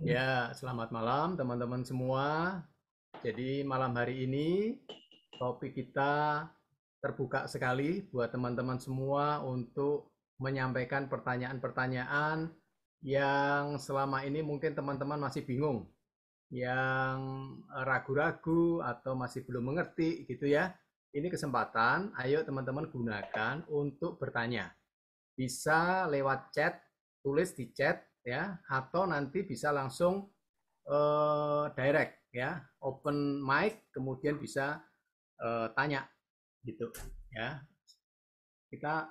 Ya, selamat malam teman-teman semua. Jadi malam hari ini topik kita terbuka sekali buat teman-teman semua untuk menyampaikan pertanyaan-pertanyaan yang selama ini mungkin teman-teman masih bingung, yang ragu-ragu atau masih belum mengerti gitu ya. Ini kesempatan, ayo teman-teman gunakan untuk bertanya. Bisa lewat chat, tulis di chat ya, atau nanti bisa langsung direct ya, open mic, kemudian bisa tanya gitu ya. Kita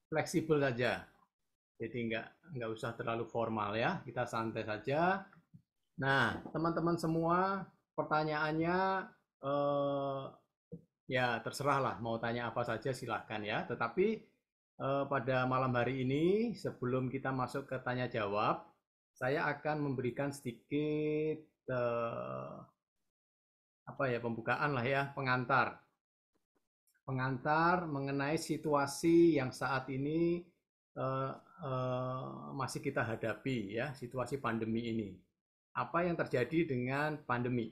fleksibel saja, jadi nggak usah terlalu formal ya, kita santai saja. Nah, teman-teman semua, pertanyaannya eh, ya terserah lah, mau tanya apa saja silahkan ya. Tetapi pada malam hari ini, sebelum kita masuk ke tanya jawab, saya akan memberikan sedikit apa ya, pembukaan lah ya, pengantar mengenai situasi yang saat ini eh, masih kita hadapi ya, situasi pandemi ini. Apa yang terjadi dengan pandemi?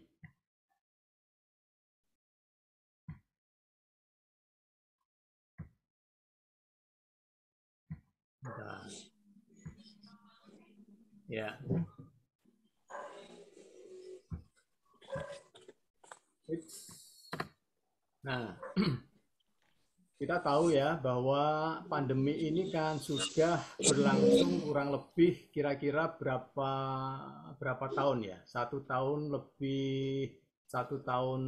Nah, ya. Nah, kita tahu ya bahwa pandemi ini kan sudah berlangsung kurang lebih kira-kira berapa berapa tahun ya? 1 tahun lebih, 1 tahun,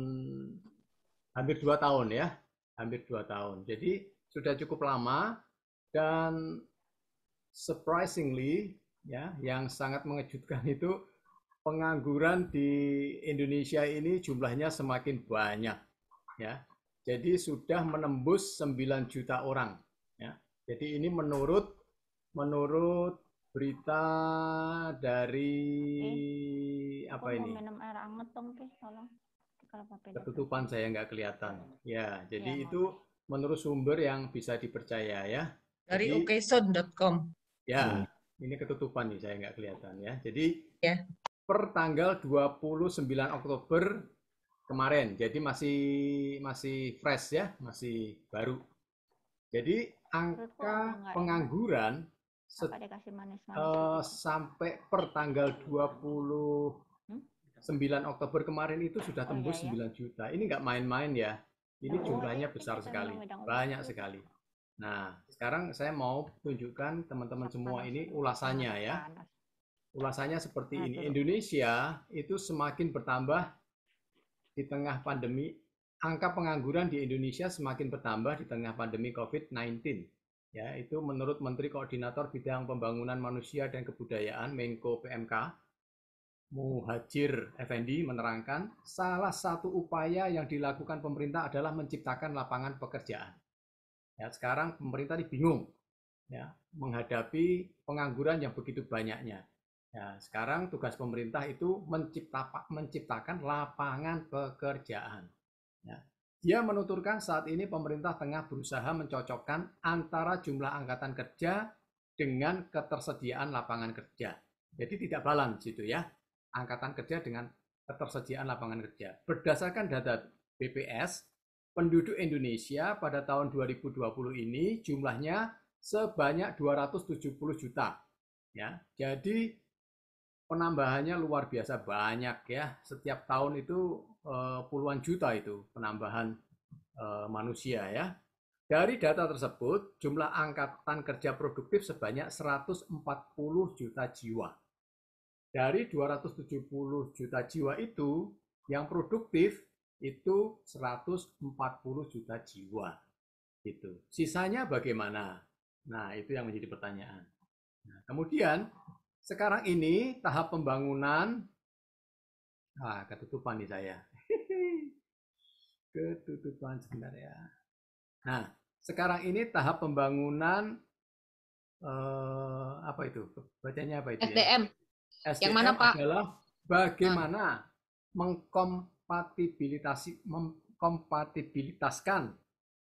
hampir 2 tahun ya, hampir 2 tahun. Jadi sudah cukup lama dan surprisingly ya, yang sangat mengejutkan itu pengangguran di Indonesia ini jumlahnya semakin banyak ya. Jadi sudah menembus 9 juta orang ya. Jadi ini menurut menurut berita dari apa Aku mau ini? minum air anget dong, Ki, tolong. Kalau pakai Ketutupan depresi. saya nggak kelihatan. Ya, Ya, jadi itu maaf. menurut sumber yang bisa dipercaya ya. Dari Jadi okson.com. ya, ini ketutupan nih saya nggak kelihatan ya. Jadi Ya. per tanggal 29 Oktober kemarin. Jadi masih fresh ya, masih baru. Jadi Perutku agak angka nggak enak. pengangguran Apa dikasih manis-manis gitu? sampai per tanggal 29 Hmm? Oktober kemarin itu sudah Oh iya tembus ya. 9 juta. Ini nggak main-main ya. Ini Oh iya, jumlahnya besar kita minum sekali, wedang banyak bagus. sekali. Nah, sekarang saya mau tunjukkan teman-teman semua Panas, ini panas, ulasannya ya. panas. Ulasannya seperti Nah, ini. dulu. Indonesia itu semakin bertambah di tengah pandemi. Angka pengangguran di Indonesia semakin bertambah di tengah pandemi COVID-19. Ya, itu menurut Menteri Koordinator Bidang Pembangunan Manusia dan Kebudayaan Menko PMK Muhajir Effendi menerangkan, salah satu upaya yang dilakukan pemerintah adalah menciptakan lapangan pekerjaan. Ya, sekarang pemerintah ini bingung ya, menghadapi pengangguran yang begitu banyaknya. Ya, sekarang tugas pemerintah itu menciptakan lapangan pekerjaan. Ya. Dia menuturkan saat ini pemerintah tengah berusaha mencocokkan antara jumlah angkatan kerja dengan ketersediaan lapangan kerja. Jadi tidak balance itu ya, angkatan kerja dengan ketersediaan lapangan kerja. Berdasarkan data BPS, penduduk Indonesia pada tahun 2020 ini jumlahnya sebanyak 270 juta. Ya, jadi penambahannya luar biasa banyak ya. Setiap tahun itu puluhan juta itu penambahan manusia ya. Dari data tersebut, jumlah angkatan kerja produktif sebanyak 140 juta jiwa. Dari 270 juta jiwa itu, yang produktif itu 140 juta jiwa. Gitu. Sisanya bagaimana? Nah, itu yang menjadi pertanyaan. Nah, kemudian sekarang ini tahap pembangunan, ketutupan nih saya. Ketutupan sebentar ya. Nah, sekarang ini tahap pembangunan apa itu? Bacanya apa itu ya? SDM. Yang mana, SDM Pak? adalah bagaimana mengkompatibilitaskan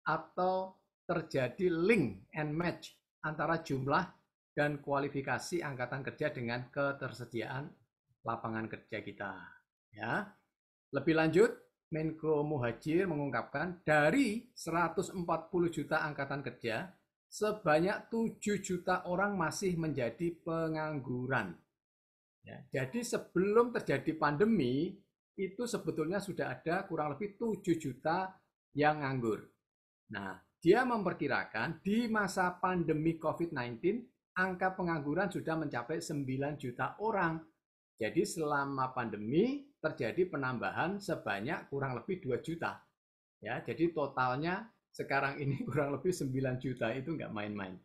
atau terjadi link and match antara jumlah dan kualifikasi angkatan kerja dengan ketersediaan lapangan kerja kita. Ya. Lebih lanjut, Menko Muhajir mengungkapkan dari 140 juta angkatan kerja, sebanyak 7 juta orang masih menjadi pengangguran. Ya, jadi sebelum terjadi pandemi, itu sebetulnya sudah ada kurang lebih 7 juta yang nganggur. Nah, dia memperkirakan di masa pandemi COVID-19, angka pengangguran sudah mencapai 9 juta orang. Jadi selama pandemi terjadi penambahan sebanyak kurang lebih 2 juta. Ya, jadi totalnya sekarang ini kurang lebih 9 juta, itu nggak main-main.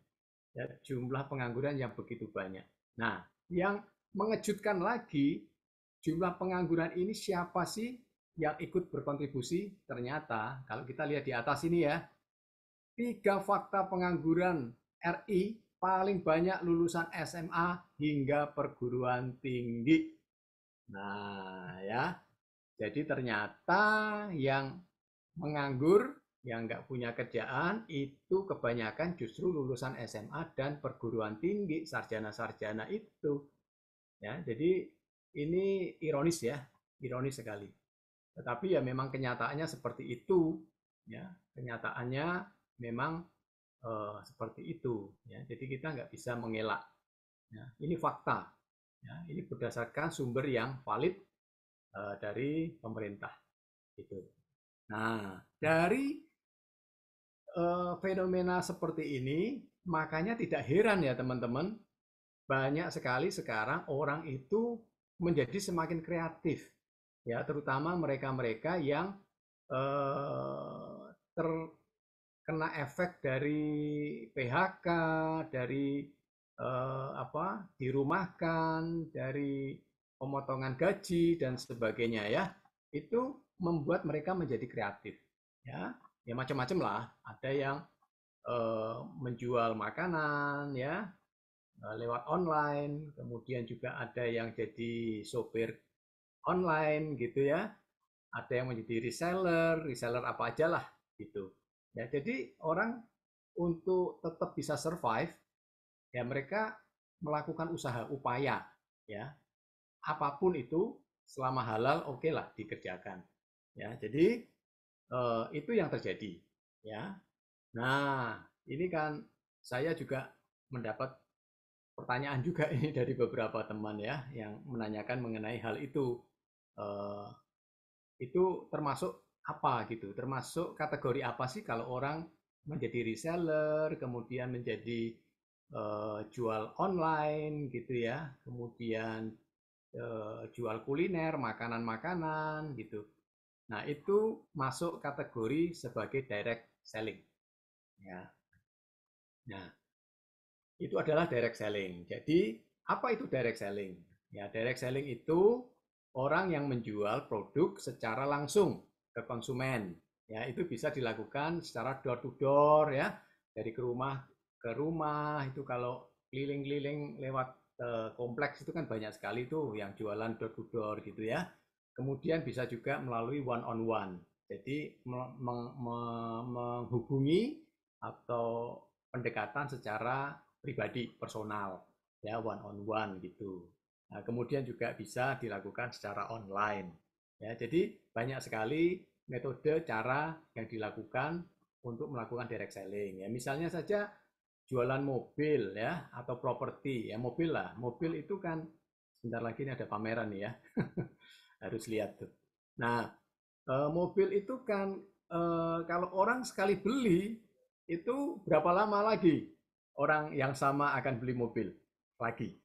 Ya, jumlah pengangguran yang begitu banyak. Nah, yang mengejutkan lagi, jumlah pengangguran ini siapa sih yang ikut berkontribusi? Ternyata kalau kita lihat di atas ini ya, 3 fakta pengangguran RI paling banyak lulusan SMA hingga perguruan tinggi. Nah, ya. Jadi ternyata yang menganggur, yang nggak punya kerjaan, itu kebanyakan justru lulusan SMA dan perguruan tinggi, sarjana-sarjana itu. Ya, jadi ini ironis ya, ironis sekali. Tetapi ya memang kenyataannya seperti itu. Ya, kenyataannya memang seperti itu. Ya, jadi kita nggak bisa mengelak. Ya, ini fakta. Ya, ini berdasarkan sumber yang valid dari pemerintah. Gitu. Nah, dari fenomena seperti ini, makanya tidak heran ya teman-teman, banyak sekali sekarang orang itu menjadi semakin kreatif, ya terutama mereka-mereka yang terkena efek dari PHK, dari dirumahkan, dari pemotongan gaji dan sebagainya ya, itu membuat mereka menjadi kreatif, ya macam-macam lah. Ada yang menjual makanan ya lewat online, kemudian juga ada yang jadi sopir online gitu ya, ada yang menjadi reseller apa aja lah gitu. Ya, jadi orang untuk tetap bisa survive, ya mereka melakukan usaha upaya ya, apapun itu selama halal oke lah dikerjakan. Ya, jadi itu yang terjadi ya. Nah, ini kan saya juga mendapat pertanyaan juga ini dari beberapa teman ya yang menanyakan mengenai hal itu. Itu termasuk apa gitu? Termasuk kategori apa sih kalau orang menjadi reseller, kemudian menjadi jual online gitu ya, kemudian jual kuliner, makanan-makanan gitu. Nah, itu masuk kategori sebagai direct selling. Ya. Nah, itu adalah direct selling. Jadi, apa itu direct selling? Ya, direct selling itu orang yang menjual produk secara langsung ke konsumen. Ya, itu bisa dilakukan secara door to door ya, dari ke rumah. Itu kalau keliling-keliling lewat kompleks itu kan banyak sekali tuh yang jualan door to door gitu ya. Kemudian bisa juga melalui one on one. Jadi menghubungi atau pendekatan secara pribadi, personal, ya one on one gitu. Nah, kemudian juga bisa dilakukan secara online. Ya, jadi banyak sekali metode cara yang dilakukan untuk melakukan direct selling. Ya, misalnya saja jualan mobil ya atau properti ya, mobil lah. Mobil itu kan sebentar lagi ini ada pameran nih ya. Harus lihat tuh. Nah, mobil itu kan kalau orang sekali beli itu berapa lama lagi orang yang sama akan beli mobil lagi?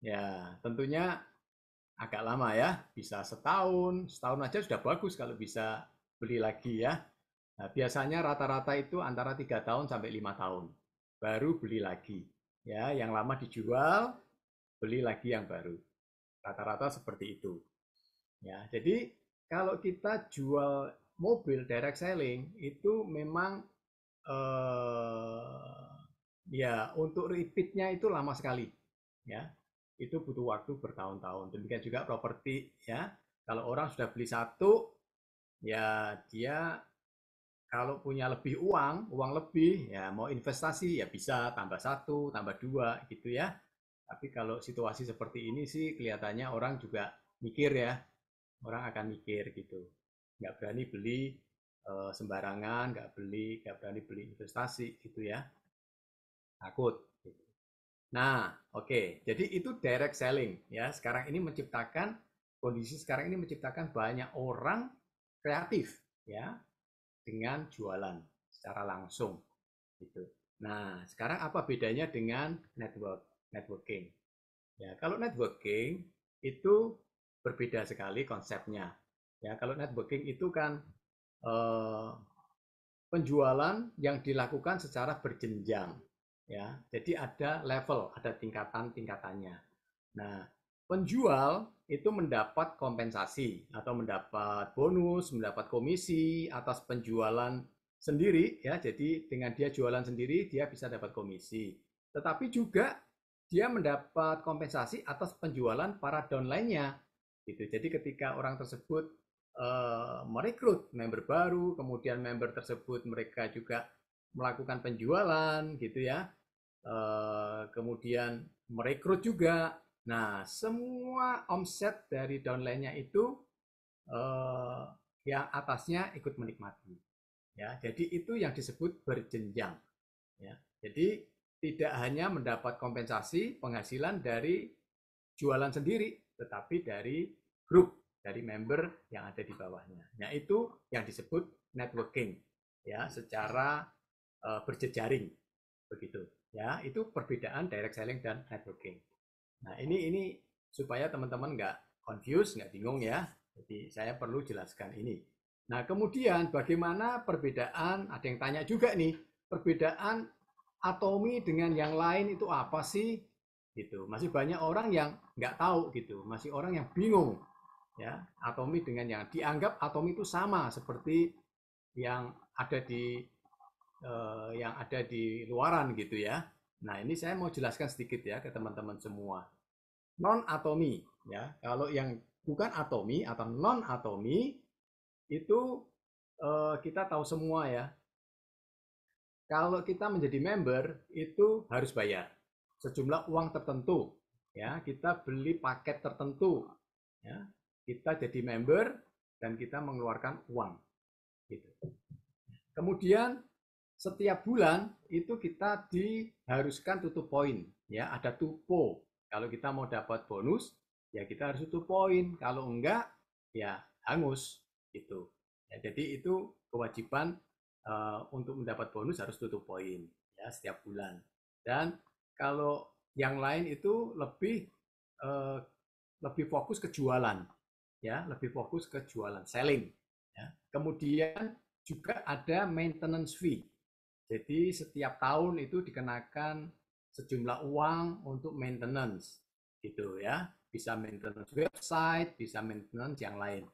Ya, tentunya agak lama ya, bisa setahun, setahun aja sudah bagus kalau bisa beli lagi ya. Nah, biasanya rata-rata itu antara 3 tahun sampai 5 tahun, baru beli lagi. Ya, yang lama dijual, beli lagi yang baru. Rata-rata seperti itu. Ya, jadi kalau kita jual mobil direct selling itu memang ya untuk repeatnya itu lama sekali. Ya, itu butuh waktu bertahun-tahun. Demikian juga properti ya. Kalau orang sudah beli satu, ya dia kalau punya lebih uang lebih, ya mau investasi ya bisa tambah satu, tambah dua gitu ya. Tapi kalau situasi seperti ini sih kelihatannya orang juga mikir ya, orang akan mikir gitu. Nggak berani beli sembarangan, nggak berani beli investasi gitu ya, takut. Nah, oke. Jadi itu direct selling ya. Sekarang ini menciptakan kondisi sekarang ini menciptakan banyak orang kreatif ya dengan jualan secara langsung gitu. Nah, sekarang apa bedanya dengan networking? Ya, kalau networking itu berbeda sekali konsepnya. Ya, kalau networking itu kan eh, penjualan yang dilakukan secara berjenjang. Ya, jadi ada level, ada tingkatan-tingkatannya. Nah, penjual itu mendapat kompensasi atau mendapat bonus, mendapat komisi atas penjualan sendiri ya. Jadi dengan dia jualan sendiri dia bisa dapat komisi. Tetapi juga dia mendapat kompensasi atas penjualan para downline-nya. Gitu. Jadi ketika orang tersebut merekrut member baru, kemudian member tersebut mereka juga melakukan penjualan gitu ya. Kemudian merekrut juga. Nah, semua omset dari downline-nya itu yang atasnya ikut menikmati. Ya, jadi itu yang disebut berjenjang. Ya, jadi tidak hanya mendapat kompensasi penghasilan dari jualan sendiri, tetapi dari grup, dari member yang ada di bawahnya. Nah, itu yang disebut networking, ya, secara berjejaring, begitu. Ya, itu perbedaan direct selling dan networking. Nah, ini supaya teman-teman nggak confused, nggak bingung ya. Jadi saya perlu jelaskan ini. Nah, kemudian bagaimana perbedaan, ada yang tanya juga nih, perbedaan Atomi dengan yang lain itu apa sih? Gitu. Masih banyak orang yang nggak tahu gitu, masih orang yang bingung ya. Atomi dengan yang dianggap Atomi itu sama seperti yang ada di luaran gitu ya. Nah, ini saya mau jelaskan sedikit ya ke teman-teman semua. Non atomi ya. Kalau yang bukan atomi atau non atomi itu kita tahu semua ya. Kalau kita menjadi member itu harus bayar sejumlah uang tertentu ya. Kita beli paket tertentu ya. Kita jadi member dan kita mengeluarkan uang gitu. Kemudian setiap bulan itu kita diharuskan tutup poin ya, ada tupo. Kalau kita mau dapat bonus ya kita harus tutup poin, kalau enggak ya hangus gitu ya. Jadi itu kewajiban untuk mendapat bonus harus tutup poin ya setiap bulan. Dan kalau yang lain itu lebih fokus ke jualan ya, lebih fokus ke jualan selling ya. Kemudian juga ada maintenance fee. Jadi setiap tahun itu dikenakan sejumlah uang untuk maintenance gitu ya. Bisa maintenance website, bisa maintenance yang lain.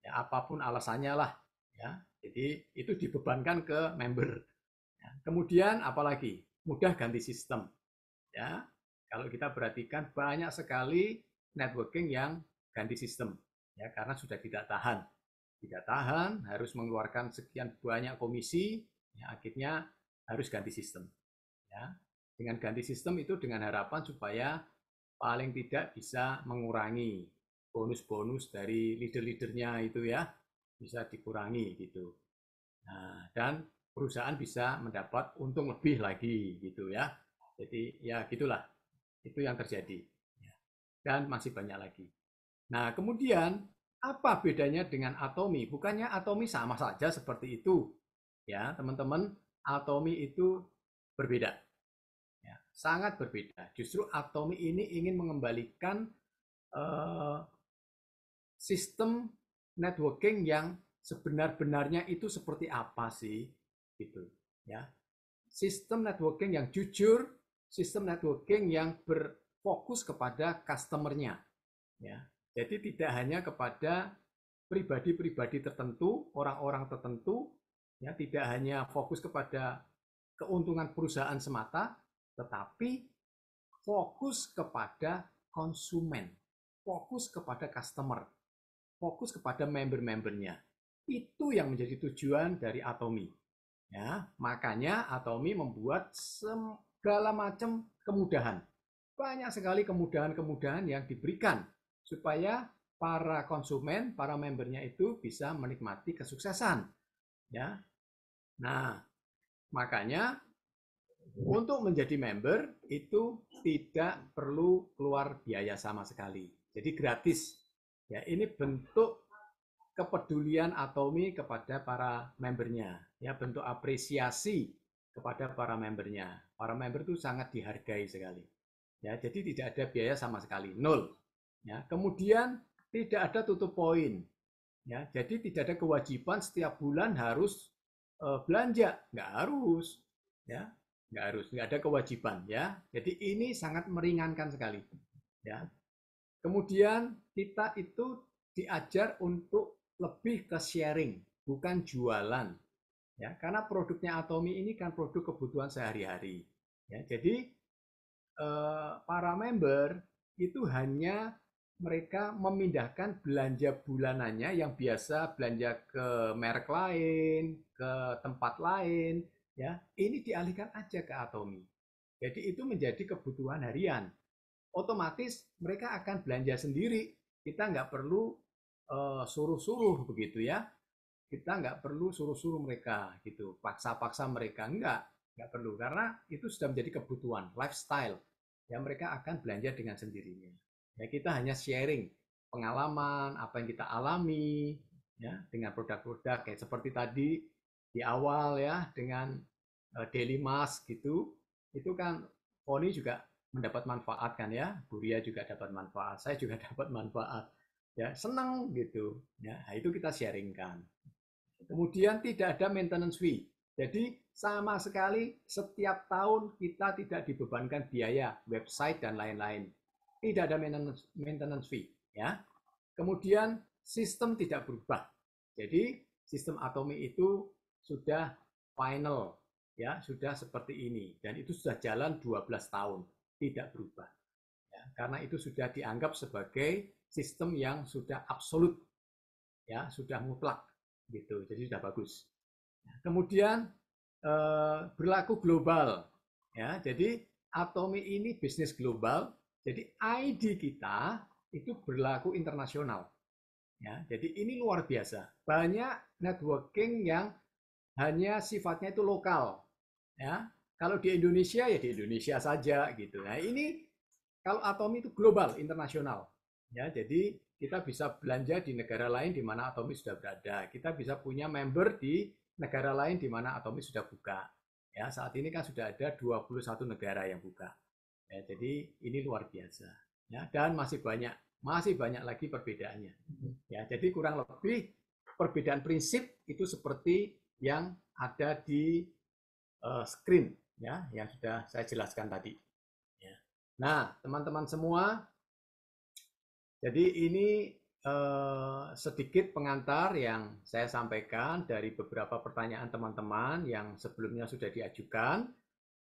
Ya, apapun alasannya lah ya. Jadi itu dibebankan ke member. Ya. Kemudian apalagi? Mudah ganti sistem. Ya. Kalau kita perhatikan banyak sekali networking yang ganti sistem ya karena sudah tidak tahan harus mengeluarkan sekian banyak komisi ya, akhirnya harus ganti sistem ya. Dengan ganti sistem itu dengan harapan supaya paling tidak bisa mengurangi bonus-bonus dari leader-leadernya itu ya, bisa dikurangi gitu. Nah, dan perusahaan bisa mendapat untung lebih lagi gitu ya. Jadi ya gitulah, itu yang terjadi dan masih banyak lagi. Nah, kemudian apa bedanya dengan atomi? Bukannya atomi sama saja seperti itu. Ya, teman-teman, atomi itu berbeda. Ya, sangat berbeda. Justru atomi ini ingin mengembalikan sistem networking yang sebenar-benarnya itu seperti apa sih? Gitu, ya. Sistem networking yang jujur, sistem networking yang berfokus kepada customer-nya. Ya. Jadi tidak hanya kepada pribadi-pribadi tertentu, orang-orang tertentu, ya tidak hanya fokus kepada keuntungan perusahaan semata, tetapi fokus kepada konsumen, fokus kepada customer, fokus kepada member-membernya. Itu yang menjadi tujuan dari Atomi. Ya, makanya Atomi membuat segala macam kemudahan. banyak sekali kemudahan-kemudahan yang diberikan supaya para konsumen, para membernya itu bisa menikmati kesuksesan. Ya, nah makanya untuk menjadi member itu tidak perlu keluar biaya sama sekali. Jadi gratis. Ya, ini bentuk kepedulian Atomi kepada para membernya. Ya, bentuk apresiasi kepada para membernya. Para member itu sangat dihargai sekali. Ya, jadi tidak ada biaya sama sekali, nol. Ya, kemudian tidak ada tutup poin. Ya, jadi tidak ada kewajiban setiap bulan harus belanja, nggak harus. Ya, nggak ada kewajiban. Ya, jadi ini sangat meringankan sekali. Ya, kemudian kita itu diajar untuk lebih ke sharing, bukan jualan. Ya, karena produknya Atomi ini kan produk kebutuhan sehari-hari. Ya, jadi para member itu hanya mereka memindahkan belanja bulanannya yang biasa belanja ke merek lain, ke tempat lain, ya ini dialihkan aja ke Atomi. Jadi itu menjadi kebutuhan harian. Otomatis mereka akan belanja sendiri. Kita nggak perlu suruh-suruh begitu ya. Kita nggak perlu suruh-suruh mereka gitu, paksa-paksa mereka nggak perlu karena itu sudah menjadi kebutuhan, lifestyle. Ya mereka akan belanja dengan sendirinya. Ya, kita hanya sharing pengalaman, apa yang kita alami, ya, dengan produk-produk kayak seperti tadi di awal ya, dengan daily mask gitu, itu kan Poni juga mendapat manfaat kan ya, Buria juga dapat manfaat, saya juga dapat manfaat, ya senang gitu, ya nah, itu kita sharingkan. Kemudian tidak ada maintenance fee, jadi sama sekali setiap tahun kita tidak dibebankan biaya website dan lain-lain. Tidak ada maintenance fee, ya. Kemudian sistem tidak berubah. Jadi sistem Atomi itu sudah final, ya, sudah seperti ini dan itu sudah jalan 12 tahun, tidak berubah. Ya, karena itu sudah dianggap sebagai sistem yang sudah absolut, ya, sudah mutlak gitu. Jadi sudah bagus. Kemudian berlaku global, ya. Jadi Atomi ini bisnis global. Jadi ID kita itu berlaku internasional. Ya, jadi ini luar biasa. Banyak networking yang hanya sifatnya itu lokal. Ya, kalau di Indonesia ya di Indonesia saja gitu. Nah ini kalau Atomi itu global, internasional. Ya, jadi kita bisa belanja di negara lain di mana Atomi sudah berada. Kita bisa punya member di negara lain di mana Atomi sudah buka. Ya, saat ini kan sudah ada 21 negara yang buka. Ya, jadi ini luar biasa. Ya, dan masih banyak lagi perbedaannya. Ya, jadi kurang lebih perbedaan prinsip itu seperti yang ada di screen ya, yang sudah saya jelaskan tadi. Ya. Nah, teman-teman semua, jadi ini sedikit pengantar yang saya sampaikan dari beberapa pertanyaan teman-teman yang sebelumnya sudah diajukan.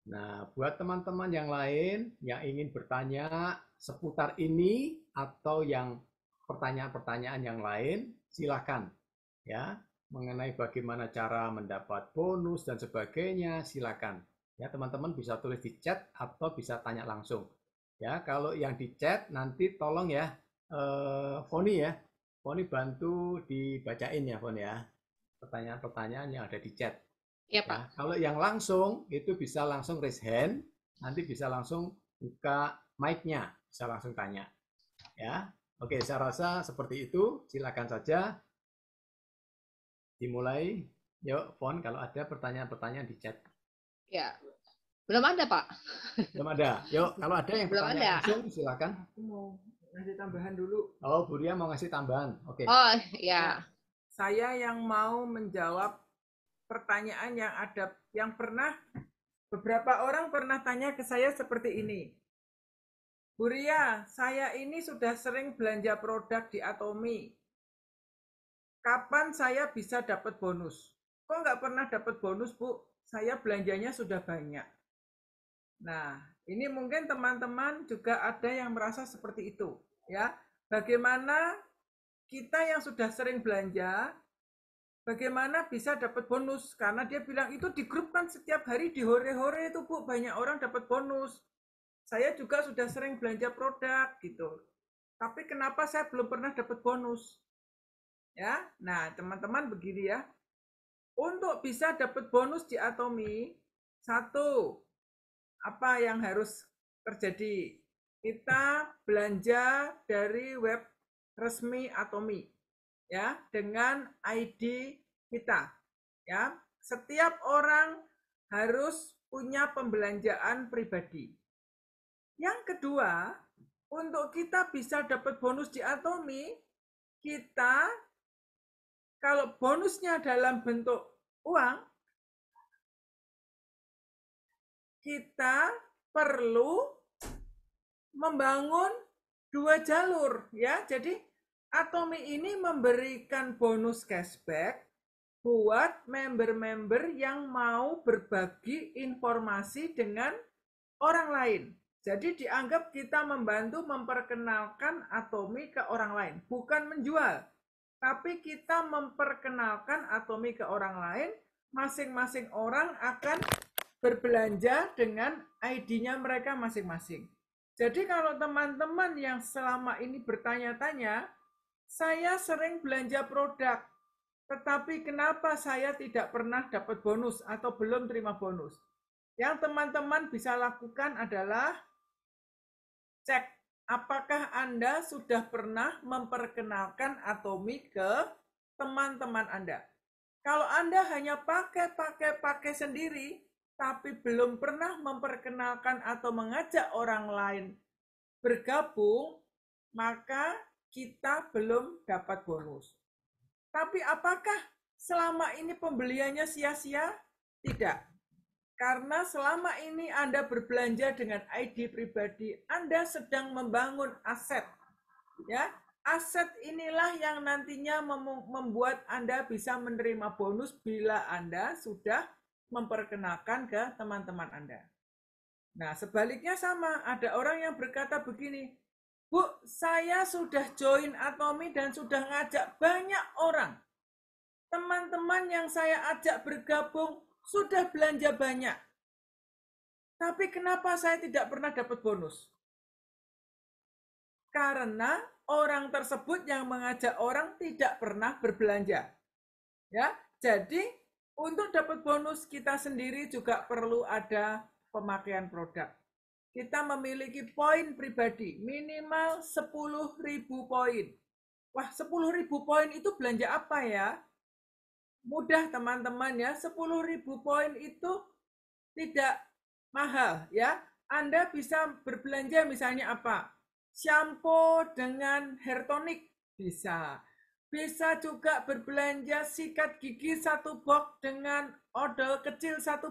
Nah, buat teman-teman yang lain yang ingin bertanya seputar ini atau yang pertanyaan-pertanyaan yang lain, silakan ya, mengenai bagaimana cara mendapat bonus dan sebagainya, silakan. Ya, teman-teman bisa tulis di chat atau bisa tanya langsung. Ya, kalau yang di chat nanti tolong ya, Foni ya. Foni bantu dibacain ya, Foni ya. Pertanyaan-pertanyaan yang ada di chat. Iya, Pak. Ya, kalau yang langsung itu bisa langsung raise hand, nanti bisa langsung buka mic-nya, bisa langsung tanya. Ya, oke, saya rasa seperti itu. Silakan saja dimulai. Yuk, Fon, kalau ada pertanyaan-pertanyaan di chat. Ya, belum ada, Pak. Belum ada. Yuk, kalau ada yang Belum bertanya ada. langsung, silakan. Aku mau ngasih tambahan dulu. Oh, Buria mau ngasih tambahan. Oke. Oh, ya. Saya yang mau menjawab pertanyaan yang ada, yang pernah beberapa orang pernah tanya ke saya seperti ini. Buria, saya ini sudah sering belanja produk di Atomi. Kapan saya bisa dapat bonus? Kok nggak pernah dapat bonus, Bu? Saya belanjanya sudah banyak. Nah, ini mungkin teman-teman juga ada yang merasa seperti itu, ya. Bagaimana kita yang sudah sering belanja, bagaimana bisa dapat bonus? Karena dia bilang itu di grup kan setiap hari di hore-hore itu, Bu, banyak orang dapat bonus. saya juga sudah sering belanja produk gitu. Tapi kenapa saya belum pernah dapat bonus? Ya, nah teman-teman begini ya. Untuk bisa dapat bonus di Atomi, satu, apa yang harus terjadi? Kita belanja dari web resmi Atomi, ya, dengan ID kita, ya. Setiap orang harus punya pembelanjaan pribadi. Yang kedua, untuk kita bisa dapat bonus di Atomi, kita kalau bonusnya dalam bentuk uang, kita perlu membangun 2 jalur ya. Jadi Atomi ini memberikan bonus cashback buat member-member yang mau berbagi informasi dengan orang lain. Jadi dianggap kita membantu memperkenalkan Atomi ke orang lain, bukan menjual. Tapi kita memperkenalkan Atomi ke orang lain, masing-masing orang akan berbelanja dengan ID-nya mereka masing-masing. Jadi kalau teman-teman yang selama ini bertanya-tanya, saya sering belanja produk, tetapi kenapa saya tidak pernah dapat bonus atau belum terima bonus? Yang teman-teman bisa lakukan adalah cek apakah Anda sudah pernah memperkenalkan Atomi ke teman-teman Anda. Kalau Anda hanya pakai sendiri, tapi belum pernah memperkenalkan atau mengajak orang lain bergabung, maka kita belum dapat bonus. Tapi apakah selama ini pembeliannya sia-sia? Tidak. Karena selama ini Anda berbelanja dengan ID pribadi, Anda sedang membangun aset. Ya, aset inilah yang nantinya membuat Anda bisa menerima bonus bila Anda sudah memperkenalkan ke teman-teman Anda. Nah, sebaliknya sama, ada orang yang berkata begini, Bu, saya sudah join Atomi dan sudah ngajak banyak orang. Teman-teman yang saya ajak bergabung sudah belanja banyak. Tapi kenapa saya tidak pernah dapat bonus? Karena orang tersebut yang mengajak orang tidak pernah berbelanja. Ya, jadi untuk dapat bonus kita sendiri juga perlu ada pemakaian produk. Kita memiliki poin pribadi, minimal 10.000 poin. Wah, 10.000 poin itu belanja apa ya? Mudah teman-teman ya, 10.000 poin itu tidak mahal ya. Anda bisa berbelanja misalnya apa? Shampoo dengan hair tonic bisa. Bisa juga berbelanja sikat gigi 1 box dengan odol kecil 1.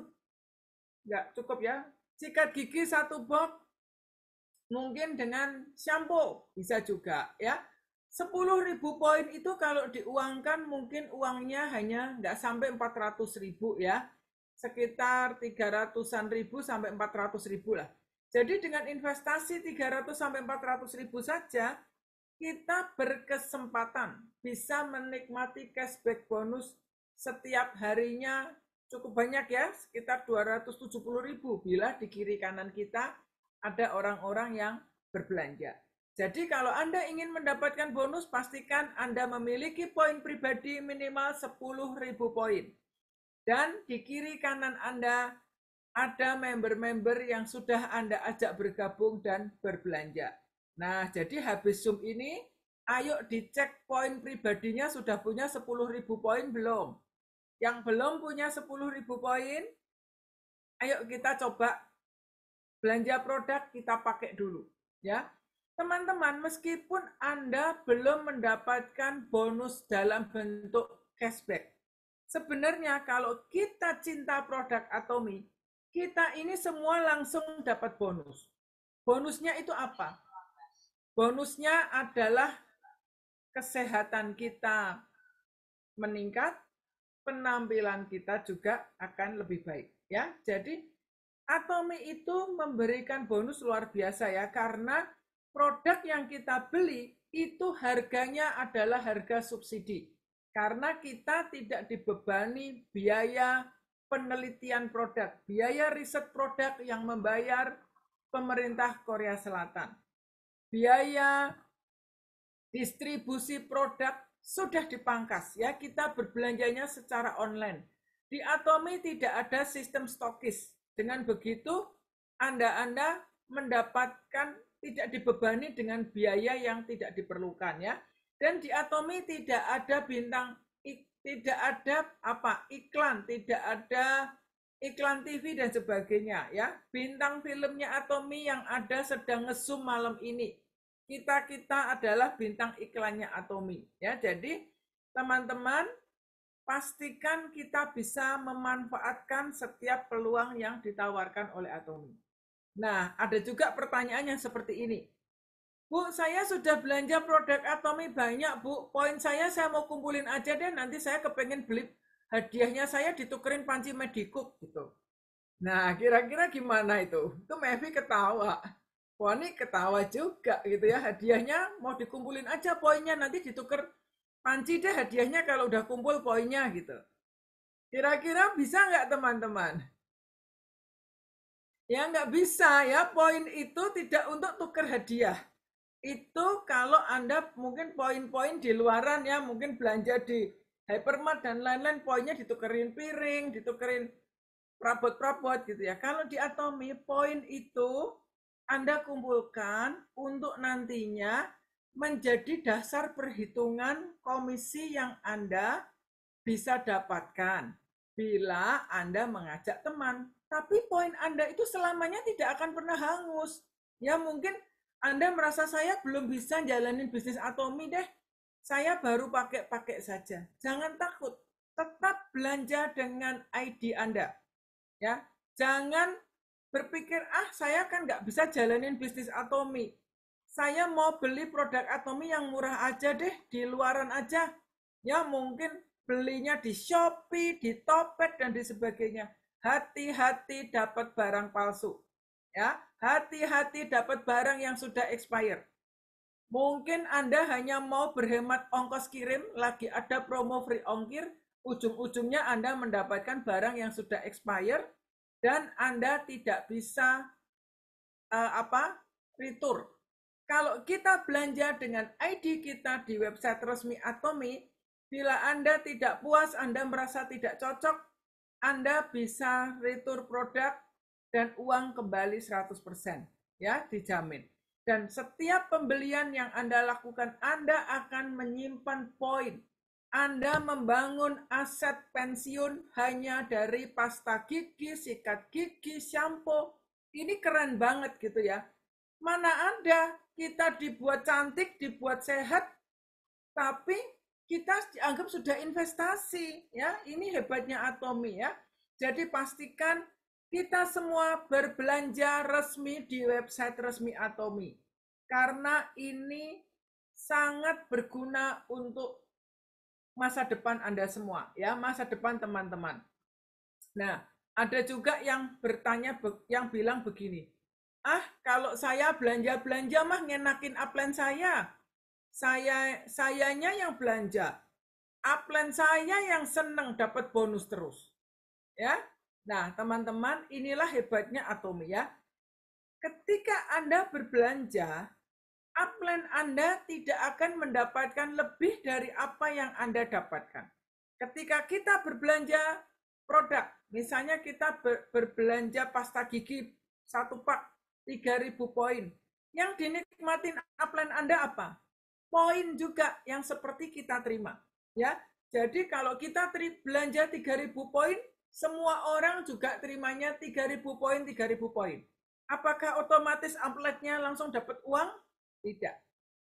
Enggak cukup ya. Sikat gigi 1 box mungkin dengan shampoo bisa juga ya. 10.000 poin itu kalau diuangkan mungkin uangnya hanya nggak sampai 400.000 ya. Sekitar 300-an ribu sampai 400.000 lah. Jadi dengan investasi 300 sampai 400.000 saja, kita berkesempatan bisa menikmati cashback bonus setiap harinya cukup banyak ya, sekitar 270.000 bila di kiri kanan kita ada orang-orang yang berbelanja. Jadi kalau Anda ingin mendapatkan bonus, pastikan Anda memiliki poin pribadi minimal 10.000 poin. Dan di kiri kanan Anda ada member-member yang sudah Anda ajak bergabung dan berbelanja. Nah, jadi habis Zoom ini, ayo dicek poin pribadinya sudah punya 10.000 poin belum? Yang belum punya 10.000 poin, ayo kita coba belanja produk, kita pakai dulu. Ya, teman-teman, meskipun Anda belum mendapatkan bonus dalam bentuk cashback, sebenarnya kalau kita cinta produk Atomi, kita ini semua langsung dapat bonus. Bonusnya itu apa? Bonusnya adalah kesehatan kita meningkat, penampilan kita juga akan lebih baik. Ya, jadi Atomi itu memberikan bonus luar biasa ya, karena produk yang kita beli itu harganya adalah harga subsidi. Karena kita tidak dibebani biaya penelitian produk, biaya riset produk yang membayar pemerintah Korea Selatan. Biaya distribusi produk sudah dipangkas ya, kita berbelanjanya secara online. Di Atomi tidak ada sistem stokis. Dengan begitu Anda mendapatkan tidak dibebani dengan biaya yang tidak diperlukan ya. Dan di Atomi tidak ada tidak ada iklan, tidak ada iklan TV dan sebagainya ya. Bintang filmnya Atomi yang ada sedang nge-zoom malam ini. Kita adalah bintang iklannya Atomi ya. Jadi teman-teman pastikan kita bisa memanfaatkan setiap peluang yang ditawarkan oleh Atomi. Nah, ada juga pertanyaan yang seperti ini. Bu, saya sudah belanja produk Atomi banyak, Bu. Poin saya mau kumpulin aja deh, nanti saya kepengen beli hadiahnya saya ditukerin panci Medikuk gitu. Nah, kira-kira gimana itu? Itu Mevi ketawa. Wah, ini ketawa juga gitu ya. Hadiahnya mau dikumpulin aja poinnya, nanti dituker panci deh hadiahnya kalau udah kumpul poinnya gitu. Kira-kira bisa nggak teman-teman? Ya nggak bisa ya, poin itu tidak untuk tuker hadiah. Itu kalau Anda mungkin poin-poin di luaran ya, mungkin belanja di hypermart dan lain-lain, poinnya ditukerin piring, ditukerin perabot-perabot gitu ya. Kalau di Atomi, poin itu Anda kumpulkan untuk nantinya menjadi dasar perhitungan komisi yang Anda bisa dapatkan bila Anda mengajak teman. Tapi poin Anda itu selamanya tidak akan pernah hangus. Ya mungkin Anda merasa saya belum bisa jalanin bisnis Atomi deh. Saya baru pakai saja. Jangan takut. Tetap belanja dengan ID Anda. Ya, jangan berpikir, saya kan nggak bisa jalanin bisnis Atomi. Saya mau beli produk Atomi yang murah aja deh, di luaran aja. Ya mungkin belinya di Shopee, di Topet, dan di sebagainya. Hati-hati dapat barang palsu. Ya, hati-hati dapat barang yang sudah expired. Mungkin Anda hanya mau berhemat ongkos kirim, lagi ada promo free ongkir, ujung-ujungnya Anda mendapatkan barang yang sudah expired, dan Anda tidak bisa return. Kalau kita belanja dengan ID kita di website resmi Atomi, bila Anda tidak puas, Anda merasa tidak cocok, Anda bisa return produk dan uang kembali 100%. Ya, dijamin. Dan setiap pembelian yang Anda lakukan, Anda akan menyimpan poin. Anda membangun aset pensiun hanya dari pasta gigi, sikat gigi, shampoo. Ini keren banget gitu ya. Mana ada kita dibuat cantik, dibuat sehat, tapi kita dianggap sudah investasi ya. Ini hebatnya Atomi ya. Jadi pastikan kita semua berbelanja resmi di website resmi Atomi. Karena ini sangat berguna untuk masa depan Anda semua ya, masa depan teman-teman. Nah, ada juga yang bertanya, yang bilang begini, kalau saya belanja-belanja mah ngenakin upline sayanya yang belanja, upline saya yang senang dapat bonus terus ya. Nah teman-teman, inilah hebatnya Atomi ya. Ketika Anda berbelanja, upline Anda tidak akan mendapatkan lebih dari apa yang Anda dapatkan. Ketika kita berbelanja produk, misalnya kita berbelanja pasta gigi 1 pak 3.000 poin. Yang dinikmatin upline Anda apa? Poin juga yang seperti kita terima. Ya, jadi kalau kita belanja 3.000 poin, semua orang juga terimanya 3.000 poin, 3.000 poin. Apakah otomatis upline-nya langsung dapat uang? Tidak.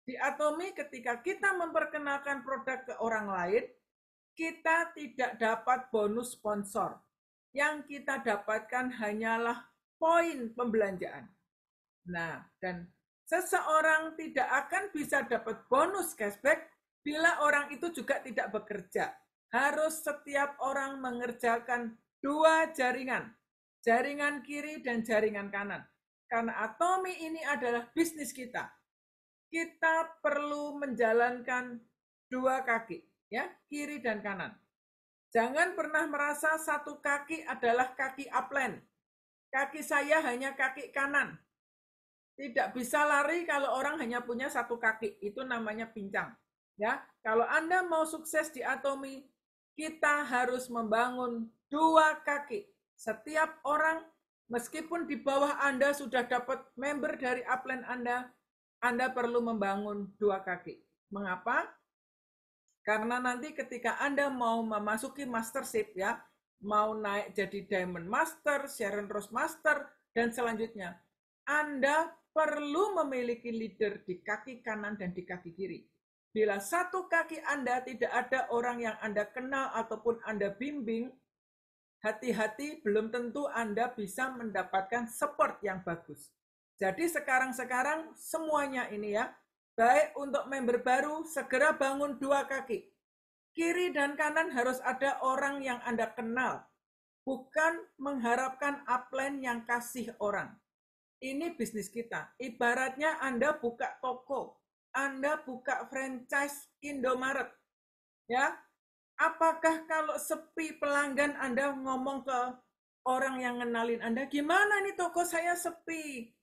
Di Atomi ketika kita memperkenalkan produk ke orang lain, kita tidak dapat bonus sponsor. Yang kita dapatkan hanyalah poin pembelanjaan. Nah, dan seseorang tidak akan bisa dapat bonus cashback bila orang itu juga tidak bekerja. Harus setiap orang mengerjakan 2 jaringan. Jaringan kiri dan jaringan kanan. Karena Atomi ini adalah bisnis kita. Kita perlu menjalankan 2 kaki, ya, kiri dan kanan. Jangan pernah merasa satu kaki adalah kaki upline. Kaki saya hanya kaki kanan. Tidak bisa lari kalau orang hanya punya satu kaki. Itu namanya pincang. Ya, kalau Anda mau sukses di Atomi, kita harus membangun dua kaki. Setiap orang, meskipun di bawah Anda sudah dapat member dari upline Anda perlu membangun dua kaki. Mengapa? Karena nanti ketika Anda mau memasuki mastership ya, mau naik jadi Diamond Master, Sharon Rose Master, dan selanjutnya, Anda perlu memiliki leader di kaki kanan dan di kaki kiri. Bila satu kaki Anda tidak ada orang yang Anda kenal ataupun Anda bimbing, hati-hati, belum tentu Anda bisa mendapatkan support yang bagus. Jadi sekarang semuanya ini ya, baik untuk member baru, segera bangun dua kaki. Kiri dan kanan harus ada orang yang Anda kenal, bukan mengharapkan upline yang kasih orang. Ini bisnis kita. Ibaratnya Anda buka toko, Anda buka franchise Indomaret. Ya, apakah kalau sepi pelanggan Anda ngomong ke orang yang ngenalin Anda, gimana nih toko saya sepi?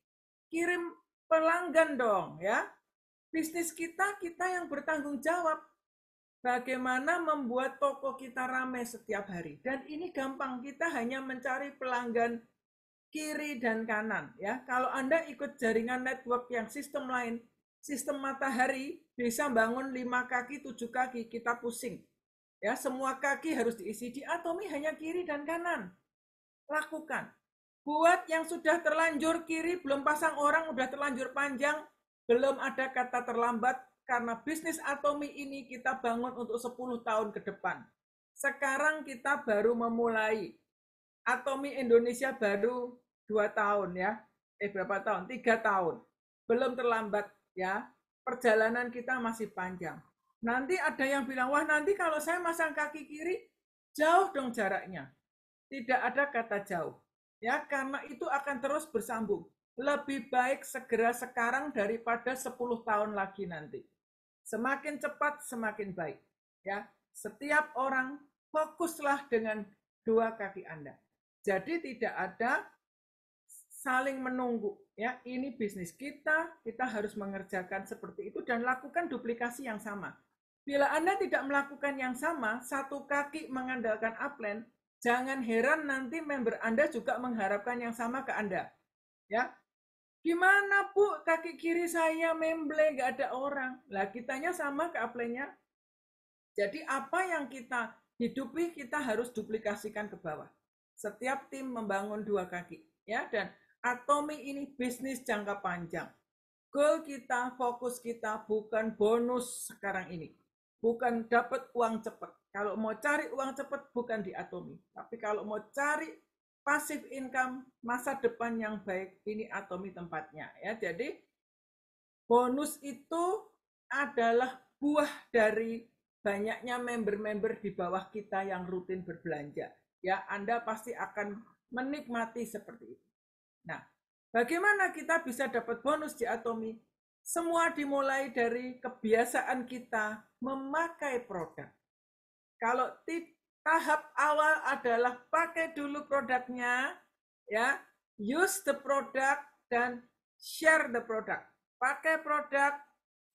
Kirim pelanggan dong, ya. Bisnis kita yang bertanggung jawab. Bagaimana membuat toko kita ramai setiap hari. Dan ini gampang, kita hanya mencari pelanggan kiri dan kanan. Ya, kalau Anda ikut jaringan network yang sistem lain, sistem matahari bisa bangun 5 kaki, 7 kaki, kita pusing. Ya, semua kaki harus diisi. Di Atomi hanya kiri dan kanan. Lakukan. Buat yang sudah terlanjur kiri, belum pasang orang, udah terlanjur panjang, belum ada kata terlambat, karena bisnis Atomi ini kita bangun untuk 10 tahun ke depan. Sekarang kita baru memulai. Atomi Indonesia baru 2 tahun ya. Berapa tahun? 3 tahun. Belum terlambat ya. Perjalanan kita masih panjang. Nanti ada yang bilang, wah nanti kalau saya masang kaki kiri, jauh dong jaraknya. Tidak ada kata jauh. Ya, karena itu akan terus bersambung. Lebih baik segera sekarang daripada 10 tahun lagi nanti. Semakin cepat, semakin baik. Ya, setiap orang fokuslah dengan dua kaki Anda. Jadi tidak ada saling menunggu. Ya, ini bisnis kita harus mengerjakan seperti itu dan lakukan duplikasi yang sama. Bila Anda tidak melakukan yang sama, satu kaki mengandalkan upline, jangan heran nanti member Anda juga mengharapkan yang sama ke Anda. Ya, gimana Bu, kaki kiri saya memble, nggak ada orang. Lah kitanya sama ke upline-nya. Jadi apa yang kita hidupi, kita harus duplikasikan ke bawah. Setiap tim membangun dua kaki. Ya, dan Atomi ini bisnis jangka panjang. Goal kita, fokus kita bukan bonus sekarang ini. Bukan dapat uang cepat. Kalau mau cari uang cepat, bukan di Atomi. Tapi kalau mau cari passive income, masa depan yang baik, ini Atomi tempatnya. Ya, jadi bonus itu adalah buah dari banyaknya member-member di bawah kita yang rutin berbelanja. Ya, Anda pasti akan menikmati seperti itu. Nah, bagaimana kita bisa dapat bonus di Atomi? Semua dimulai dari kebiasaan kita memakai produk. Kalau tahap awal adalah pakai dulu produknya, ya, use the product dan share the product. Pakai produk,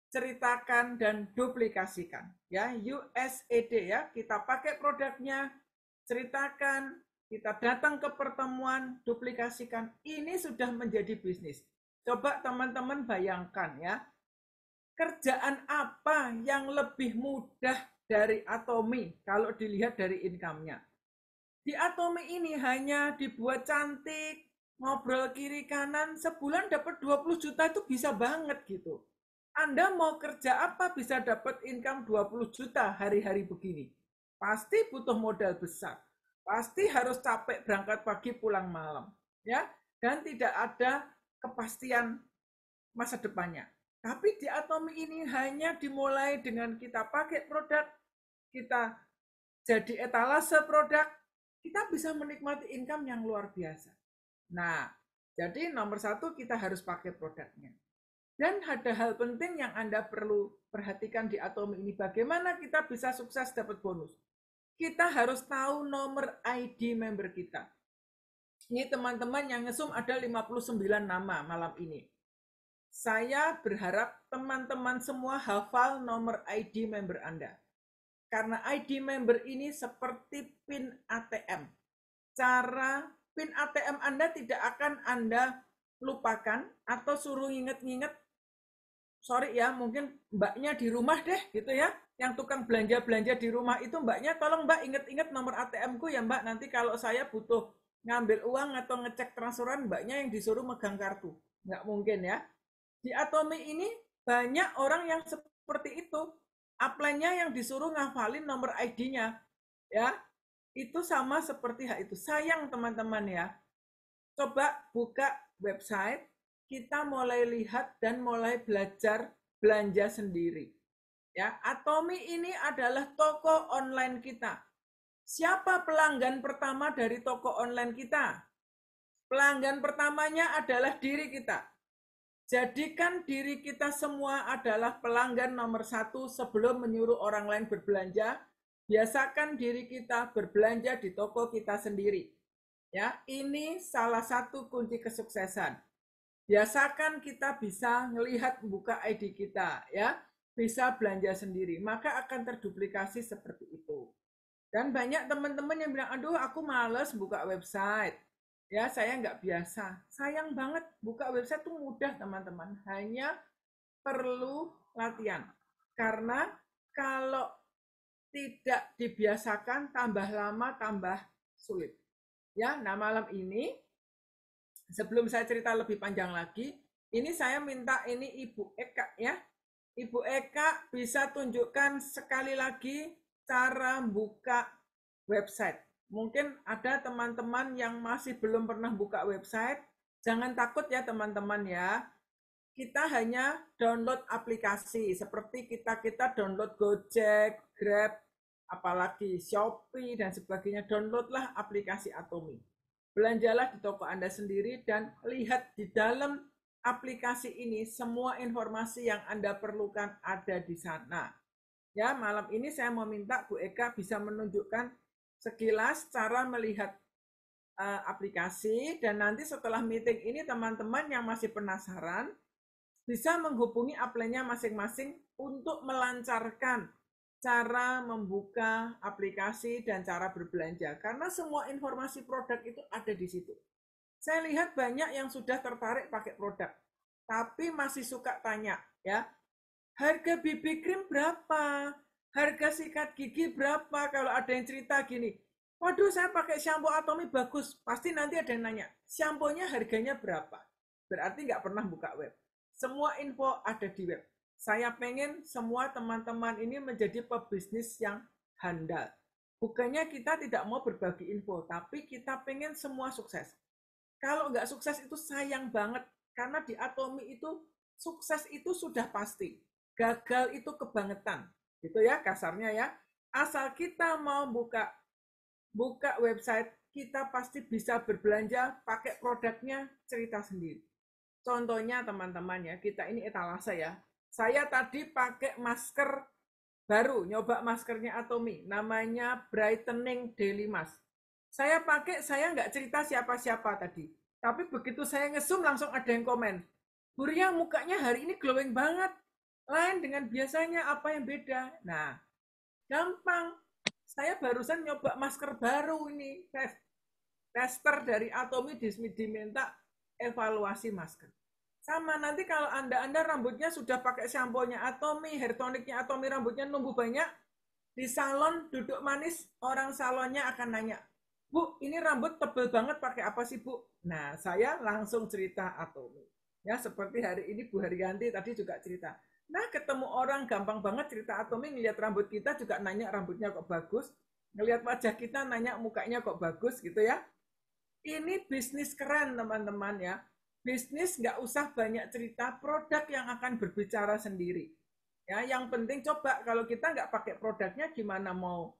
ceritakan dan duplikasikan. Ya, USAD ya, kita pakai produknya, ceritakan, kita datang ke pertemuan, duplikasikan. Ini sudah menjadi bisnis. Coba teman-teman bayangkan ya, kerjaan apa yang lebih mudah dari Atomi kalau dilihat dari income-nya. Di Atomi ini hanya dibuat cantik, ngobrol kiri kanan, sebulan dapat 20 juta itu bisa banget gitu. Anda mau kerja apa bisa dapat income 20 juta hari-hari begini? Pasti butuh modal besar. Pasti harus capek berangkat pagi pulang malam, ya. Dan tidak ada kepastian masa depannya. Tapi di Atomi ini hanya dimulai dengan kita pakai produk, kita jadi etalase produk, kita bisa menikmati income yang luar biasa. Nah, jadi nomor satu kita harus pakai produknya. Dan ada hal penting yang Anda perlu perhatikan di Atomi ini, bagaimana kita bisa sukses dapat bonus. Kita harus tahu nomor ID member kita. Ini teman-teman yang ngesum ada 59 nama malam ini. Saya berharap teman-teman semua hafal nomor ID member Anda. Karena ID member ini seperti PIN ATM. Cara PIN ATM Anda tidak akan Anda lupakan atau suruh nginget-nginget. Sorry ya, mungkin mbaknya di rumah deh gitu ya. Yang tukang belanja-belanja di rumah itu mbaknya, tolong mbak inget-inget nomor ATM-ku ya mbak. Nanti kalau saya butuh ngambil uang atau ngecek transferan, mbaknya yang disuruh megang kartu. Nggak mungkin ya. Di Atomi ini banyak orang yang seperti itu. Upline-nya yang disuruh ngafalin nomor ID-nya. Ya, itu sama seperti hal itu. Sayang teman-teman ya. Coba buka website, kita mulai lihat dan mulai belajar belanja sendiri. Ya, Atomi ini adalah toko online kita. Siapa pelanggan pertama dari toko online kita? Pelanggan pertamanya adalah diri kita. Jadikan diri kita semua adalah pelanggan nomor 1 sebelum menyuruh orang lain berbelanja. Biasakan diri kita berbelanja di toko kita sendiri. Ya, ini salah satu kunci kesuksesan. Biasakan kita bisa melihat buka ID kita, ya, bisa belanja sendiri, maka akan terduplikasi seperti itu. Dan banyak teman-teman yang bilang, aduh aku males buka website. Ya, saya nggak biasa. Sayang banget, buka website tuh mudah teman-teman. Hanya perlu latihan. Karena kalau tidak dibiasakan, tambah lama, tambah sulit. Ya, nah malam ini, sebelum saya cerita lebih panjang lagi, ini saya minta ini Ibu Eka ya. Ibu Eka bisa tunjukkan sekali lagi cara buka website. Mungkin ada teman-teman yang masih belum pernah buka website, jangan takut ya teman-teman ya. Kita hanya download aplikasi, seperti kita download Gojek, Grab, apalagi Shopee dan sebagainya. Downloadlah aplikasi Atomi. Belanjalah di toko Anda sendiri dan lihat di dalam aplikasi ini semua informasi yang Anda perlukan ada di sana. Ya, malam ini saya mau minta Bu Eka bisa menunjukkan sekilas cara melihat aplikasi, dan nanti setelah meeting ini teman-teman yang masih penasaran bisa menghubungi upline-nya masing-masing untuk melancarkan cara membuka aplikasi dan cara berbelanja, karena semua informasi produk itu ada di situ. Saya lihat banyak yang sudah tertarik pakai produk, tapi masih suka tanya ya, harga BB cream berapa? Harga sikat gigi berapa? Kalau ada yang cerita gini, waduh saya pakai shampoo Atomi bagus. Pasti nanti ada yang nanya, shampoo-nya harganya berapa? Berarti nggak pernah buka web. Semua info ada di web. Saya pengen semua teman-teman ini menjadi pebisnis yang handal. Bukannya kita tidak mau berbagi info, tapi kita pengen semua sukses. Kalau nggak sukses itu sayang banget. Karena di Atomi itu sukses itu sudah pasti. Gagal itu kebangetan, gitu ya kasarnya ya. Asal kita mau buka website, kita pasti bisa berbelanja, pakai produknya, cerita sendiri. Contohnya teman-teman ya, kita ini etalase ya. Saya tadi pakai masker baru, nyoba maskernya Atomi, namanya Brightening Daily Mask. Saya pakai, saya nggak cerita siapa-siapa tadi. Tapi begitu saya nge-zoom langsung ada yang komen, Bu Ria mukanya hari ini glowing banget. Lain dengan biasanya, apa yang beda? Nah, gampang. Saya barusan nyoba masker baru ini. Tester dari Atomi diminta evaluasi masker. Sama nanti kalau Anda rambutnya sudah pakai shampoo-nya Atomi, hair tonic-nya Atomi, rambutnya numbuh banyak, di salon duduk manis, orang salonnya akan nanya, Bu, ini rambut tebal banget pakai apa sih Bu? Nah, saya langsung cerita Atomi. Ya, seperti hari ini Bu Haryanti tadi juga cerita. Nah, ketemu orang gampang banget cerita Atomi, ngelihat rambut kita juga nanya rambutnya kok bagus, ngelihat wajah kita nanya mukanya kok bagus gitu ya. Ini bisnis keren teman-teman ya. Bisnis nggak usah banyak cerita, produk yang akan berbicara sendiri. Ya, yang penting coba kalau kita nggak pakai produknya gimana mau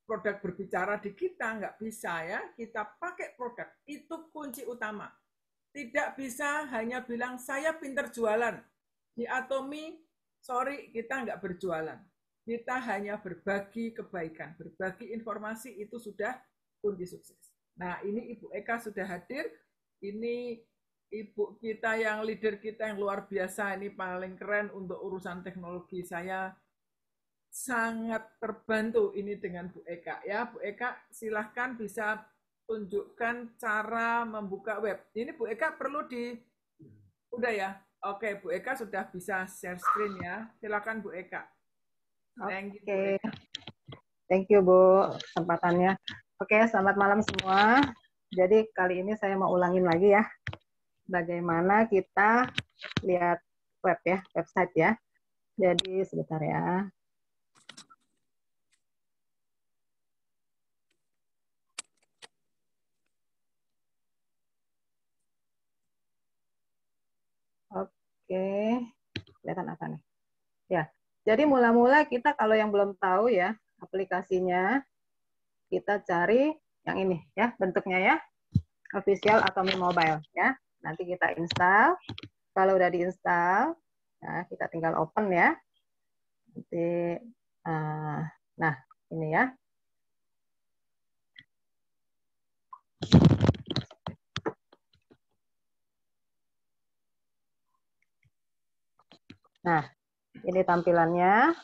produk berbicara di kita, nggak bisa ya. Kita pakai produk, itu kunci utama. Tidak bisa hanya bilang saya pinter jualan. Di Atomi, sorry kita nggak berjualan. Kita hanya berbagi kebaikan, berbagi informasi, itu sudah kunci sukses. Nah ini Ibu Eka sudah hadir, ini Ibu kita yang leader kita yang luar biasa ini paling keren untuk urusan teknologi. Saya sangat terbantu ini dengan Bu Eka ya. Bu Eka silahkan bisa tunjukkan cara membuka web. Ini Bu Eka perlu udah ya. Oke, Bu Eka sudah bisa share screen ya. Silakan Bu Eka. Thank you, Bu Eka. Thank you Bu kesempatannya. Oke, selamat malam semua. Jadi kali ini saya mau ulangin lagi ya. Bagaimana kita lihat web ya, website ya. Jadi sebentar ya. Oke, kelihatan apa nih? Ya, jadi mula-mula kita kalau yang belum tahu ya, aplikasinya kita cari yang ini ya, bentuknya ya, official atau Mi Mobile ya. Nanti kita install. Kalau udah diinstal, nah kita tinggal open ya. Nanti, nah ini ya. Nah, ini tampilannya.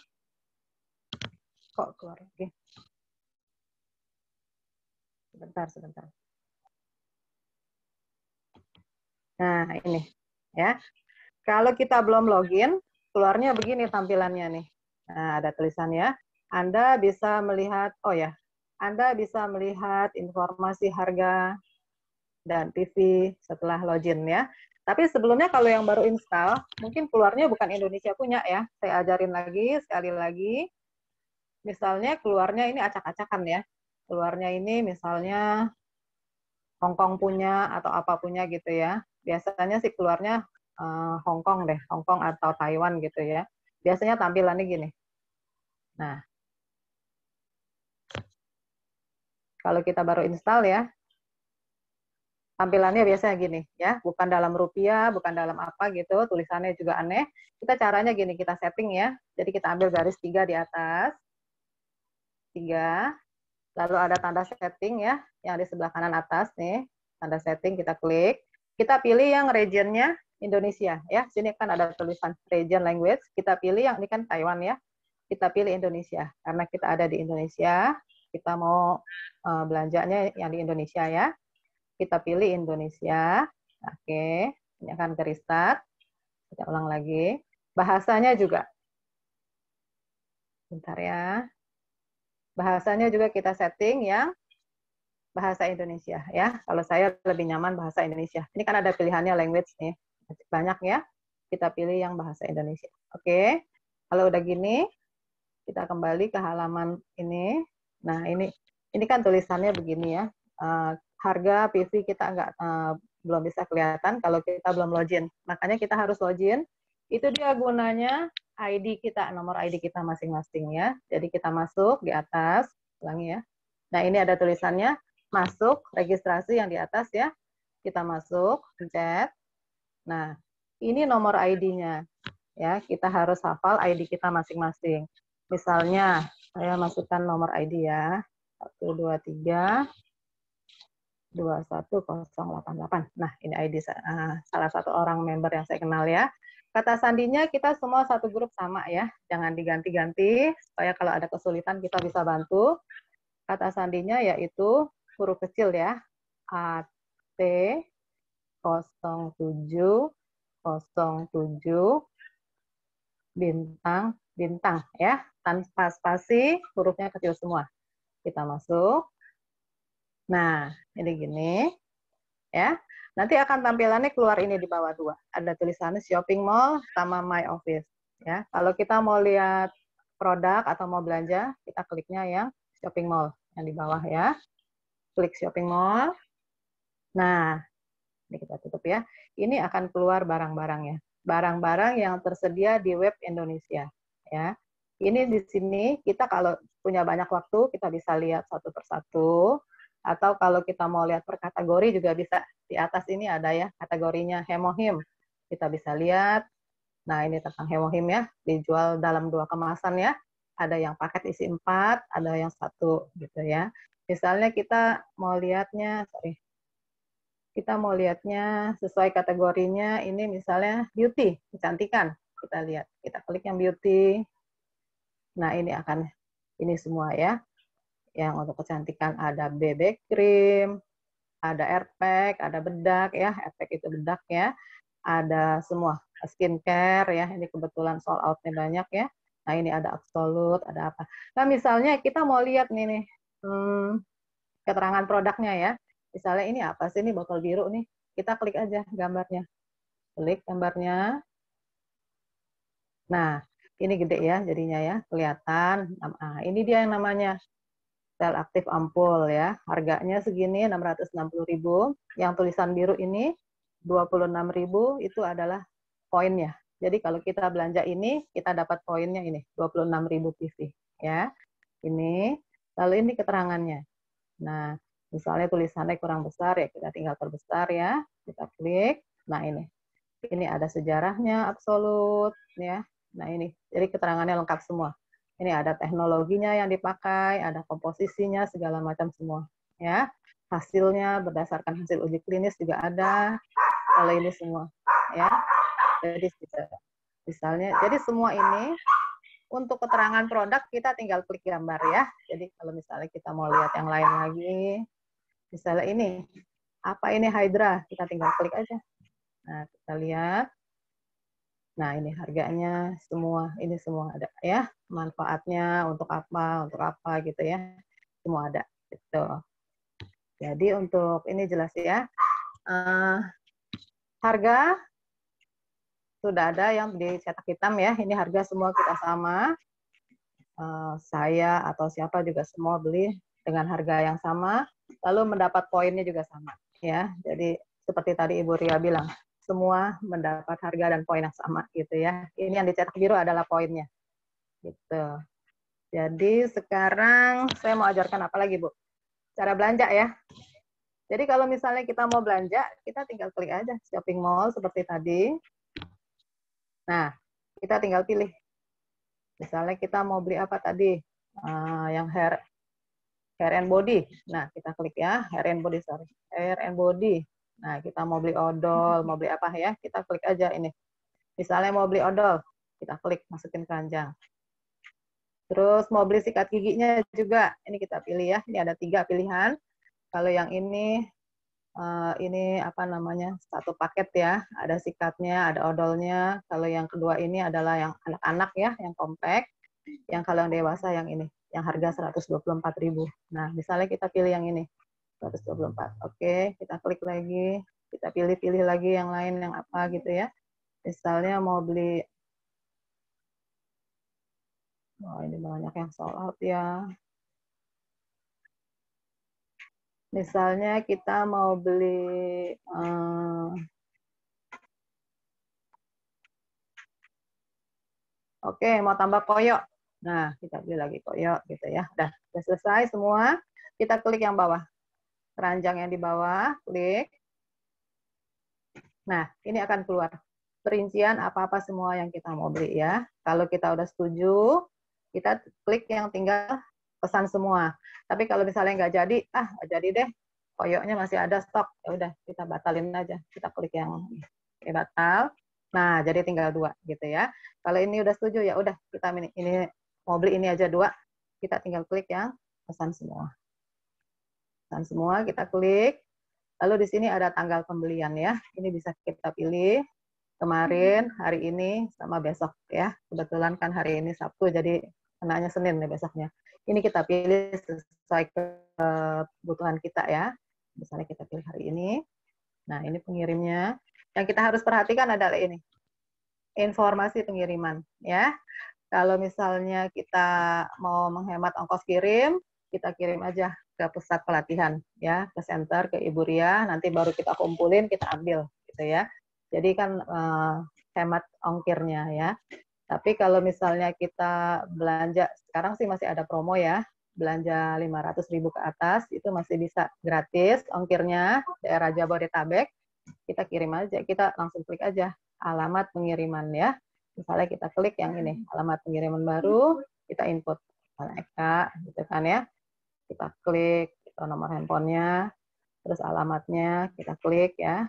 Kok keluar lagi? Sebentar. Nah, ini ya. Kalau kita belum login, keluarnya begini tampilannya nih. Nah, ada tulisannya. Anda bisa melihat, Anda bisa melihat informasi harga dan PV setelah login ya. Tapi sebelumnya kalau yang baru install, mungkin keluarnya bukan Indonesia punya ya. Saya ajarin lagi, sekali lagi. Misalnya keluarnya ini acak-acakan ya. Keluarnya ini misalnya Hong Kong punya atau apa punya gitu ya. Biasanya sih keluarnya Hong Kong deh, Hong Kong atau Taiwan gitu ya. Biasanya tampilannya gini. Nah, kalau kita baru install ya, tampilannya biasanya gini ya, bukan dalam rupiah, bukan dalam apa gitu, tulisannya juga aneh. Kita caranya gini, kita setting ya. Jadi kita ambil garis 3 di atas, 3, lalu ada tanda setting ya, yang di sebelah kanan atas nih, tanda setting kita klik. Kita pilih yang regionnya Indonesia ya. Sini kan ada tulisan region language. Kita pilih yang ini kan Taiwan ya. Kita pilih Indonesia karena kita ada di Indonesia. Kita mau belanjanya yang di Indonesia ya. Kita pilih Indonesia. Oke, ini akan ke restart. Kita ulang lagi. Bahasanya juga. Bentar ya. Bahasanya juga kita setting yang bahasa Indonesia ya. Kalau saya lebih nyaman bahasa Indonesia. Ini kan ada pilihannya language nih. Banyak ya. Kita pilih yang bahasa Indonesia. Oke. Kalau udah gini, kita kembali ke halaman ini. Nah, ini kan tulisannya begini ya. Harga PV kita belum bisa kelihatan kalau kita belum login. Makanya kita harus login. Itu dia gunanya ID kita, nomor ID kita masing-masing ya. Jadi kita masuk di atas, ulangi ya. Nah, ini ada tulisannya masuk, registrasi yang di atas ya. Kita masuk, pencet. Nah, ini nomor ID-nya. Ya, kita harus hafal ID kita masing-masing. Misalnya, saya masukkan nomor ID ya. 123 21088. Nah, ini ID salah satu orang member yang saya kenal ya. Kata sandinya kita semua satu grup sama ya. Jangan diganti-ganti supaya kalau ada kesulitan kita bisa bantu. Kata sandinya yaitu huruf kecil ya. AT 0707 bintang ya, tanpa spasi, hurufnya kecil semua. Kita masuk. Nah, ini gini ya. Nanti akan tampilannya keluar ini di bawah 2. Ada tulisannya shopping mall sama my office ya. Kalau kita mau lihat produk atau mau belanja, kita kliknya yang shopping mall yang di bawah ya. Klik shopping mall. Nah, ini kita tutup ya. Ini akan keluar barang-barangnya. Barang-barang yang tersedia di web Indonesia ya. Ini di sini kita kalau punya banyak waktu kita bisa lihat satu persatu, atau kalau kita mau lihat per kategori juga bisa. Di atas ini ada ya kategorinya Hemohim. Kita bisa lihat. Nah, ini tentang Hemohim ya, dijual dalam 2 kemasan ya. Ada yang paket isi 4, ada yang 1 gitu ya. Misalnya kita mau lihatnya, kita mau lihatnya sesuai kategorinya, ini misalnya beauty, kecantikan. Kita lihat, kita klik yang beauty. Nah, ini akan, ini semua ya. Yang untuk kecantikan ada BB cream, ada air pack, ada bedak ya, air pack itu bedak ya. Ada semua skincare ya, ini kebetulan sold out-nya banyak ya. Nah, ini ada absolute, ada apa. Nah, misalnya kita mau lihat nih, keterangan produknya ya. Misalnya ini apa sih, ini botol biru nih. Kita klik aja gambarnya. Klik gambarnya. Nah, ini gede ya jadinya ya, kelihatan. Nah, ini dia yang namanya sel aktif ampul ya. Harganya segini 660.000. Yang tulisan biru ini 26.000 itu adalah poinnya. Jadi kalau kita belanja ini, kita dapat poinnya ini 26.000 PV ya. Ini, lalu ini keterangannya. Nah, misalnya tulisannya kurang besar ya, kita tinggal perbesar ya. Kita klik. Nah, ini ada sejarahnya absolut ya. Nah, ini jadi keterangannya lengkap semua. Ini ada teknologinya yang dipakai, ada komposisinya segala macam semua ya. Hasilnya berdasarkan hasil uji klinis juga ada. Kalau ini semua ya. Jadi misalnya, jadi semua ini untuk keterangan produk kita tinggal klik gambar ya. Jadi kalau misalnya kita mau lihat yang lain lagi, misalnya ini, apa ini Hydra, kita tinggal klik aja. Nah, kita lihat. Nah, ini harganya semua, ini semua ada ya. Manfaatnya untuk apa gitu ya. Semua ada gitu. Jadi untuk ini jelas ya. Harga sudah ada yang dicetak hitam ya. Ini harga semua kita sama. Saya atau siapa juga semua beli dengan harga yang sama, lalu mendapat poinnya juga sama ya. Jadi seperti tadi Ibu Ria bilang, semua mendapat harga dan poin yang sama gitu ya. Ini yang dicetak biru adalah poinnya. Gitu. Jadi sekarang saya mau ajarkan apa lagi, Bu? Cara belanja ya. Jadi kalau misalnya kita mau belanja, kita tinggal klik aja shopping mall seperti tadi. Nah, kita tinggal pilih. Misalnya kita mau beli apa tadi? Yang hair and body. Nah, kita klik ya, hair and body, sorry. Hair and body. Nah, kita mau beli odol, mau beli apa ya, kita klik aja ini. Misalnya mau beli odol, kita klik, masukin keranjang. Terus mau beli sikat giginya juga, ini kita pilih ya, ini ada 3 pilihan. Kalau yang ini apa namanya, satu paket ya, ada sikatnya, ada odolnya. Kalau yang kedua ini adalah yang anak-anak ya, yang compact. Yang kalau yang dewasa yang ini, yang harga 124.000. Nah, misalnya kita pilih yang ini, 124. Oke, kita klik lagi, kita pilih-pilih lagi yang lain yang apa gitu ya. Misalnya mau beli, oh ini banyak yang sold out ya. Misalnya kita mau beli oke, mau tambah koyo. Nah, kita beli lagi koyo gitu ya. Udah selesai semua. Kita klik yang bawah. Keranjang yang di bawah, klik. Nah, ini akan keluar perincian apa-apa semua yang kita mau beli ya. Kalau kita udah setuju, kita klik yang tinggal pesan semua. Tapi kalau misalnya nggak jadi, nggak jadi deh, koyoknya masih ada stok, ya udah kita batalin aja. Kita klik yang batal. Nah, jadi tinggal 2 gitu ya. Kalau ini udah setuju ya udah kita ini mau beli ini aja 2, kita tinggal klik yang pesan semua. Pesan semua kita klik. Lalu di sini ada tanggal pembelian ya. Ini bisa kita pilih kemarin, hari ini, sama besok ya. Kebetulan kan hari ini Sabtu, jadi kenanya Senin nih besoknya. Ini kita pilih sesuai kebutuhan kita ya. Misalnya kita pilih hari ini. Nah, ini pengirimnya. Yang kita harus perhatikan adalah ini. Informasi pengiriman ya. Kalau misalnya kita mau menghemat ongkos kirim, kita kirim aja ke pusat pelatihan ya, ke center, ke Ibu Ria, nanti baru kita kumpulin, kita ambil gitu ya. Jadi kan hemat ongkirnya ya. Tapi kalau misalnya kita belanja, sekarang sih masih ada promo ya, belanja 500.000 ke atas, itu masih bisa gratis ongkirnya, daerah Jabodetabek, kita kirim aja, kita langsung klik aja alamat pengiriman ya. Misalnya kita klik yang ini, alamat pengiriman baru, kita input Eka gitu kan ya. Kita klik nomor handphonenya. terus alamatnya kita klik ya.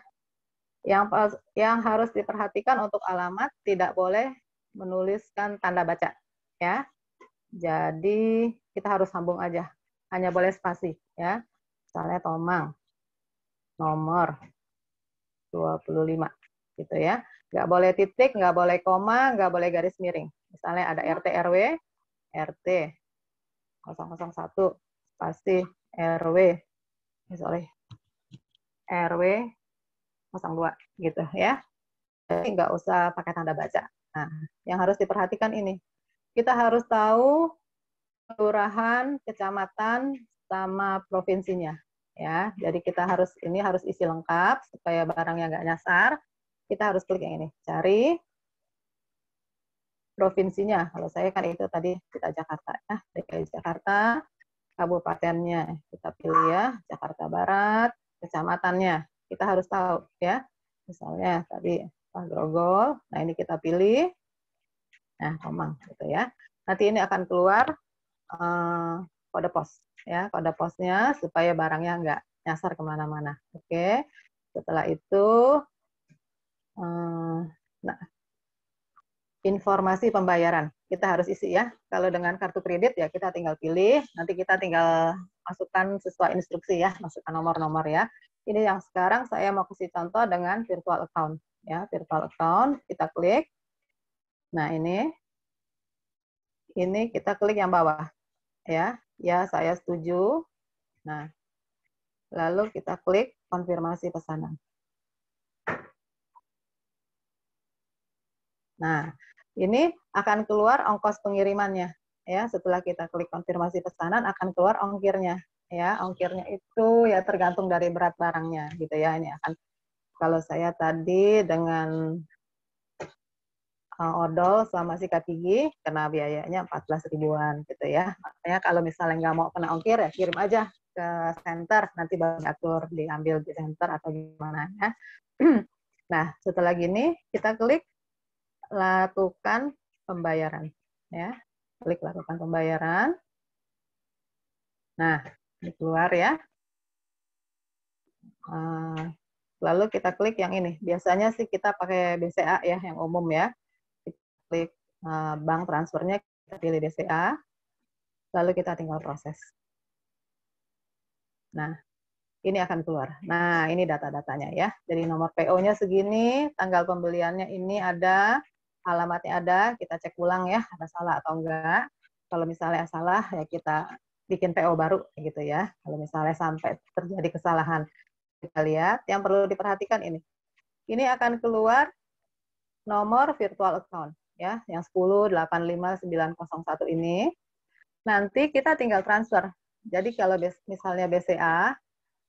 Yang harus diperhatikan untuk alamat tidak boleh menuliskan tanda baca ya. Jadi kita harus sambung aja, hanya boleh spasi ya. Misalnya Tomang nomor 25 gitu ya. Nggak boleh titik, nggak boleh koma, nggak boleh garis miring. Misalnya ada RT RW, RT 001 spasi RW, misalnya RW 02 gitu ya. Jadi nggak usah pakai tanda baca. Nah, yang harus diperhatikan ini, kita harus tahu kelurahan, kecamatan, sama provinsinya ya. Jadi kita harus isi lengkap supaya barangnya nggak nyasar. Kita harus klik yang ini, cari provinsinya. Kalau saya kan itu tadi kita Jakarta ya, DKI Jakarta, kabupatennya kita pilih ya, Jakarta Barat, kecamatannya kita harus tahu ya. Misalnya tadi Pak Grogol, nah ini kita pilih, nah Tomang gitu ya. Nanti ini akan keluar kode pos ya, kode posnya supaya barangnya nggak nyasar kemana-mana. Oke, setelah itu nah, informasi pembayaran kita harus isi ya. Kalau dengan kartu kredit ya kita tinggal pilih, nanti kita tinggal masukkan sesuai instruksi ya, masukkan nomor-nomor ya. Ini yang sekarang saya mau kasih contoh dengan virtual account ya, virtual account kita klik. Nah ini kita klik yang bawah ya, ya saya setuju. Nah lalu kita klik konfirmasi pesanan. Nah, ini akan keluar ongkos pengirimannya ya. Setelah kita klik konfirmasi pesanan akan keluar ongkirnya ya. Ongkirnya itu ya tergantung dari berat barangnya gitu ya. Ini akan, kalau saya tadi dengan odol sama sikat gigi kena biayanya 14 ribuan gitu ya. Makanya kalau misalnya nggak mau kena ongkir ya kirim aja ke center, nanti baru diatur diambil di center atau gimana ya. Nah, setelah gini kita klik lakukan pembayaran ya, klik lakukan pembayaran. Nah ini keluar ya, lalu kita klik yang ini, biasanya sih kita pakai BCA ya, yang umum ya. Kita klik bank transfernya, kita pilih BCA, lalu kita tinggal proses. Nah ini akan keluar. Nah ini data-datanya ya, jadi nomor PO-nya segini, tanggal pembeliannya ini ada, alamatnya ada, kita cek ulang ya, ada salah atau enggak. Kalau misalnya salah, ya kita bikin PO baru, gitu ya. Kalau misalnya sampai terjadi kesalahan, kita lihat. Yang perlu diperhatikan ini. Ini akan keluar nomor virtual account, ya, yang 10859901 ini. Nanti kita tinggal transfer. Jadi kalau misalnya BCA,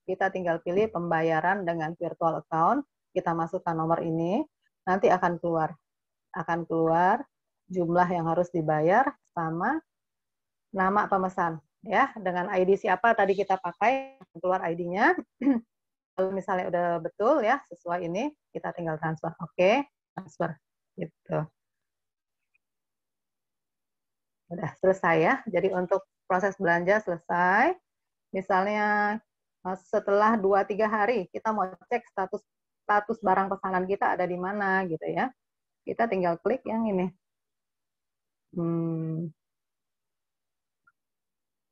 kita tinggal pilih pembayaran dengan virtual account, kita masukkan nomor ini, nanti akan keluar jumlah yang harus dibayar sama nama pemesan ya, dengan ID siapa tadi kita pakai, keluar ID-nya. Kalau misalnya udah betul ya sesuai ini, kita tinggal transfer. Oke, transfer gitu. Udah selesai ya. Jadi untuk proses belanja selesai. Misalnya setelah 2-3 hari kita mau cek status barang pesanan kita ada di mana gitu ya. Kita tinggal klik yang ini.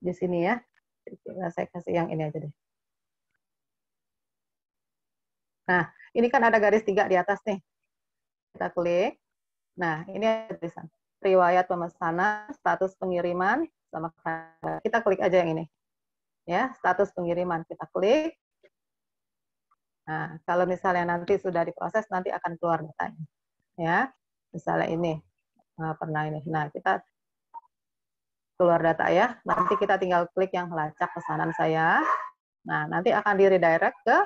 Di sini ya. Saya kasih yang ini aja deh. Nah, ini kan ada garis 3 di atas nih. Kita klik. Nah, ini ada tulisan riwayat pemesanan, status pengiriman, sama kita klik aja yang ini. Ya, status pengiriman kita klik. Nah, kalau misalnya nanti sudah diproses, nanti akan keluar datanya. Ya, misalnya ini. Pernah ini. Nah, kita keluar data ya. Nanti kita tinggal klik yang lacak pesanan saya. Nah, nanti akan di-redirect ke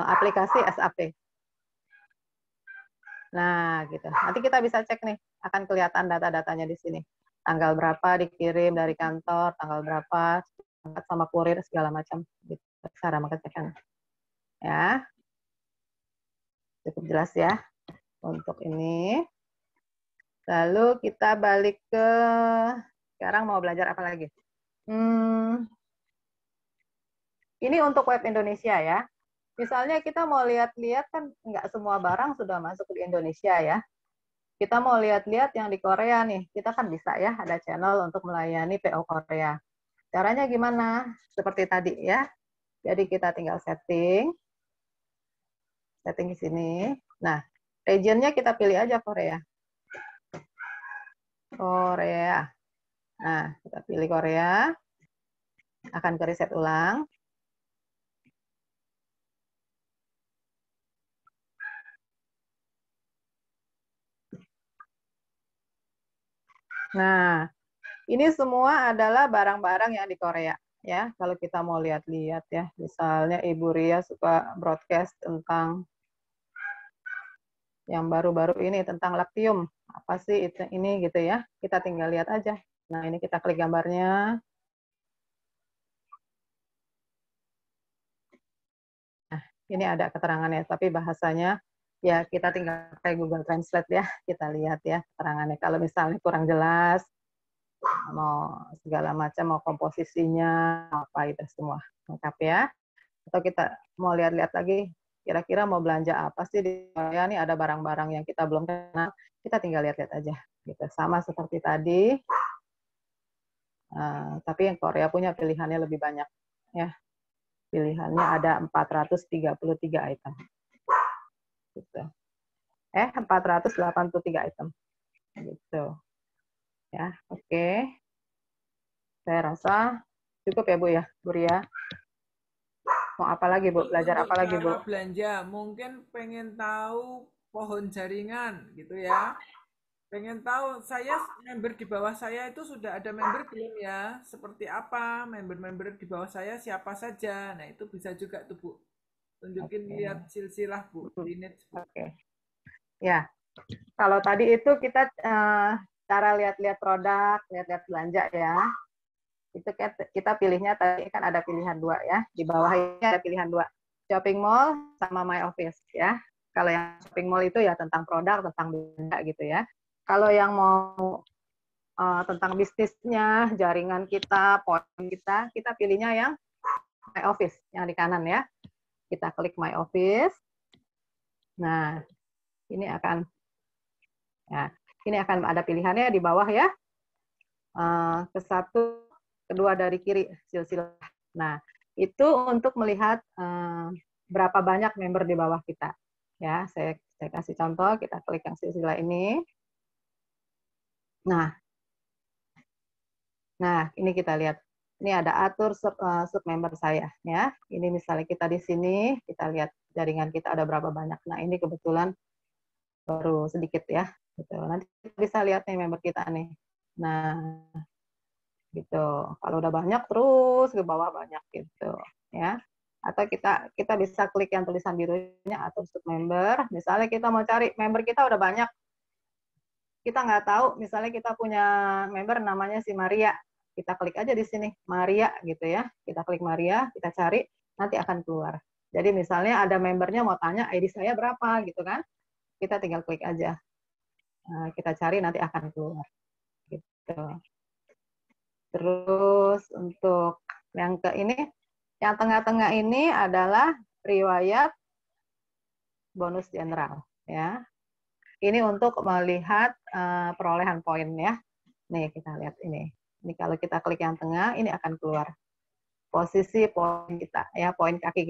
aplikasi SAP. Nah, gitu. Nanti kita bisa cek nih, akan kelihatan data-datanya di sini. Tanggal berapa dikirim dari kantor, tanggal berapa sama kurir segala macam. Gitu. Cara mengecekkan. Ya. Cukup jelas ya untuk ini. Lalu kita balik ke sekarang mau belajar apa lagi? Ini untuk web Indonesia ya. Misalnya kita mau lihat-lihat kan nggak semua barang sudah masuk ke Indonesia ya. Kita mau lihat-lihat yang di Korea nih. Kita kan bisa ya, ada channel untuk melayani PO Korea. Caranya gimana? Seperti tadi ya. Jadi kita tinggal setting di sini. Nah, regionnya kita pilih aja Korea. Korea. Nah, kita pilih Korea. Akan ke reset ulang. Nah, ini semua adalah barang-barang yang di Korea. Ya, kalau kita mau lihat-lihat ya, misalnya Ibu Ria suka broadcast tentang yang baru-baru ini tentang Lactium. Apa sih itu ini gitu ya? Kita tinggal lihat aja. Nah, ini kita klik gambarnya. Nah, ini ada keterangannya, tapi bahasanya ya kita tinggal pakai Google Translate ya. Kita lihat ya keterangannya. Kalau misalnya kurang jelas, mau segala macam, mau komposisinya, apa itu semua lengkap ya. Atau kita mau lihat-lihat lagi, kira-kira mau belanja apa sih di Korea nih, ada barang-barang yang kita belum kenal, kita tinggal lihat-lihat aja. Gitu. Sama seperti tadi, tapi yang Korea punya pilihannya lebih banyak. Ya. Pilihannya ada 433 item. Gitu. 483 item. Gitu. Ya, oke. Saya rasa cukup ya Bu ya, Bu Ria. Mau apa lagi Bu? Belajar Untuk apa lagi Bu? cara belanja, mungkin pengen tahu pohon jaringan gitu ya. Pengen tahu, saya member di bawah saya itu sudah ada member belum ya? Seperti apa member-member di bawah saya, siapa saja? Nah, itu bisa juga tuh Bu. Tunjukin lihat silsilah Bu, lineage Bu. Oke. Ya, kalau tadi itu kita cara lihat-lihat produk, lihat-lihat belanja ya. Itu kita pilihnya tadi kan ada pilihan 2 ya. Di bawah ini ada pilihan 2. Shopping mall sama my office ya. Kalau yang shopping mall itu ya tentang produk, tentang belanja gitu ya. Kalau yang mau tentang bisnisnya, jaringan kita, poin kita pilihnya yang my office, yang di kanan ya. Kita klik my office. Nah, ini akan ada pilihannya di bawah ya. Ke satu, kedua dari kiri silsilah. Nah, itu untuk melihat berapa banyak member di bawah kita. Ya, saya kasih contoh, kita klik yang silsilah ini. Nah, ini kita lihat. Ini ada atur sub member saya ya. Ini misalnya kita di sini, kita lihat jaringan kita ada berapa banyak. Nah, ini kebetulan baru sedikit ya. Gitu. Nanti kita bisa lihat nih member kita nih. Nah, gitu. Kalau udah banyak terus ke bawah banyak gitu ya. Atau kita bisa klik yang tulisan birunya atur sub member. Misalnya kita mau cari member kita udah banyak. Kita nggak tahu, misalnya kita punya member namanya si Maria. Kita klik aja di sini, Maria gitu ya. Kita klik Maria, kita cari, nanti akan keluar. Jadi misalnya ada membernya mau tanya ID saya berapa gitu kan. Kita tinggal klik aja. Nah, kita cari nanti akan keluar. Gitu. Terus untuk yang yang tengah-tengah ini adalah riwayat bonus general ya. Ini untuk melihat perolehan poin ya. Nih kita lihat ini. Ini kalau kita klik yang tengah, ini akan keluar posisi poin kita ya, poin kaki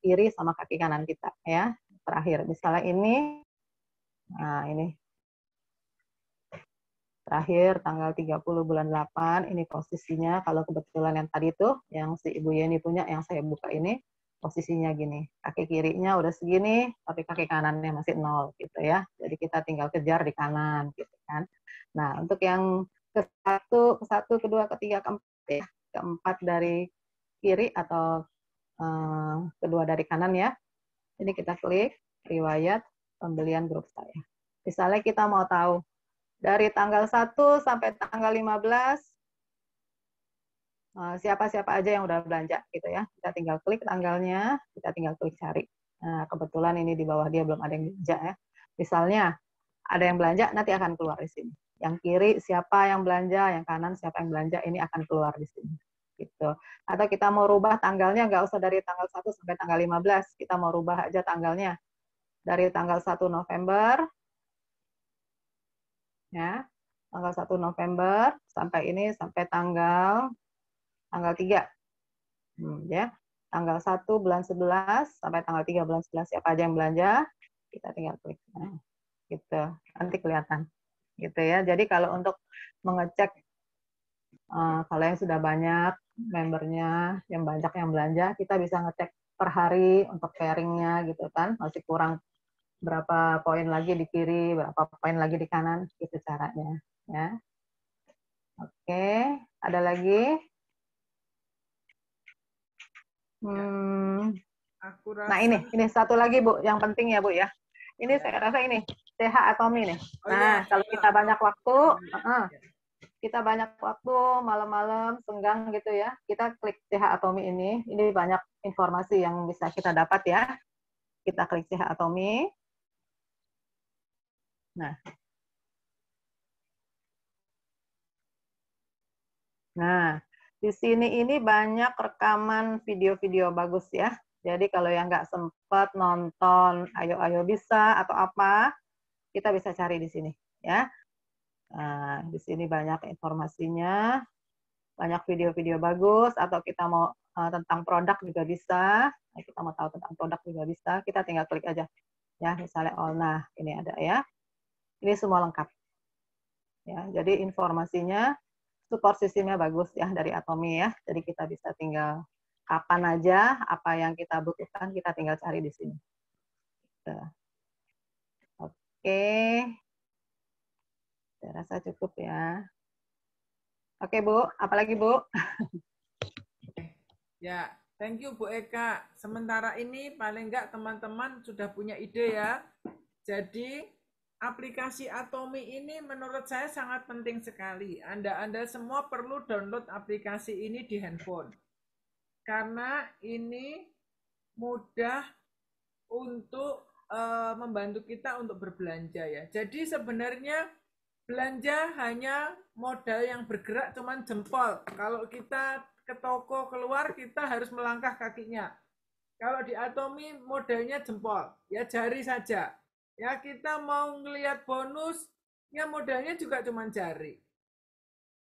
kiri sama kaki kanan kita ya. Terakhir misalnya ini, nah ini terakhir tanggal 30 bulan 8, ini posisinya kalau kebetulan yang tadi tuh yang si Ibu Yeni punya yang saya buka ini posisinya gini. Kaki kirinya udah segini, tapi kaki kanannya masih 0 gitu ya. Jadi kita tinggal kejar di kanan gitu kan. Nah, untuk yang ke satu, kedua, ketiga, keempat ya. Keempat dari kiri atau kedua dari kanan ya. Ini kita klik riwayat pembelian grup saya. Misalnya kita mau tahu dari tanggal 1 sampai tanggal 15 siapa-siapa aja yang udah belanja gitu ya. Kita tinggal klik tanggalnya, kita tinggal klik cari. Nah, kebetulan ini di bawah dia belum ada yang belanja ya. Misalnya ada yang belanja, nanti akan keluar di sini. Yang kiri siapa yang belanja, yang kanan siapa yang belanja, ini akan keluar di sini. gitu. Atau kita mau rubah tanggalnya nggak usah dari tanggal 1 sampai tanggal 15, kita mau rubah aja tanggalnya dari tanggal 1 November ya. Tanggal 1 November sampai ini sampai tanggal 3. Ya. Tanggal 1 bulan 11 sampai tanggal 3 bulan 11, siapa aja yang belanja, kita tinggal klik. Nah, gitu. Nanti kelihatan. Gitu ya. Jadi kalau untuk mengecek kalau yang sudah banyak membernya, yang banyak yang belanja, kita bisa ngecek per hari untuk pairingnya gitu kan. Masih kurang berapa poin lagi di kiri, berapa poin lagi di kanan, gitu caranya. Ya. Oke, ada lagi? Aku rasa... Nah ini satu lagi Bu, yang penting ya Bu ya. Ini saya rasa ini CH Atomy nih. Nah kalau kita banyak waktu, malam-malam senggang gitu ya, kita klik CH Atomy ini banyak informasi yang bisa kita dapat ya. Kita klik CH Atomy. Nah, di sini ini banyak rekaman video-video bagus ya. Jadi kalau yang nggak sempat nonton, ayo bisa atau apa, kita bisa cari di sini ya. Nah, di sini banyak informasinya, banyak video-video bagus, atau kita mau tentang produk juga bisa. Nah, kita mau tahu tentang produk juga bisa, kita tinggal klik aja. Ya, misalnya nah ini ada ya. Ini semua lengkap. Ya, jadi informasinya, support sistemnya bagus ya dari Atomy ya. Jadi kita bisa tinggal kapan aja apa yang kita butuhkan, kita tinggal cari di sini. Oke. Saya rasa cukup ya. Oke Bu, apalagi Bu? Ya, thank you Bu Eka. Sementara ini paling enggak teman-teman sudah punya ide ya. Jadi aplikasi Atomy ini menurut saya sangat penting sekali. Anda semua perlu download aplikasi ini di handphone. Karena ini mudah untuk membantu kita untuk berbelanja ya. Jadi sebenarnya belanja hanya modal yang bergerak cuman jempol. Kalau kita ke toko keluar, kita harus melangkah kakinya. Kalau di Atomy modalnya jempol, ya jari saja. Ya kita mau ngelihat bonus, ya modalnya juga cuma jari.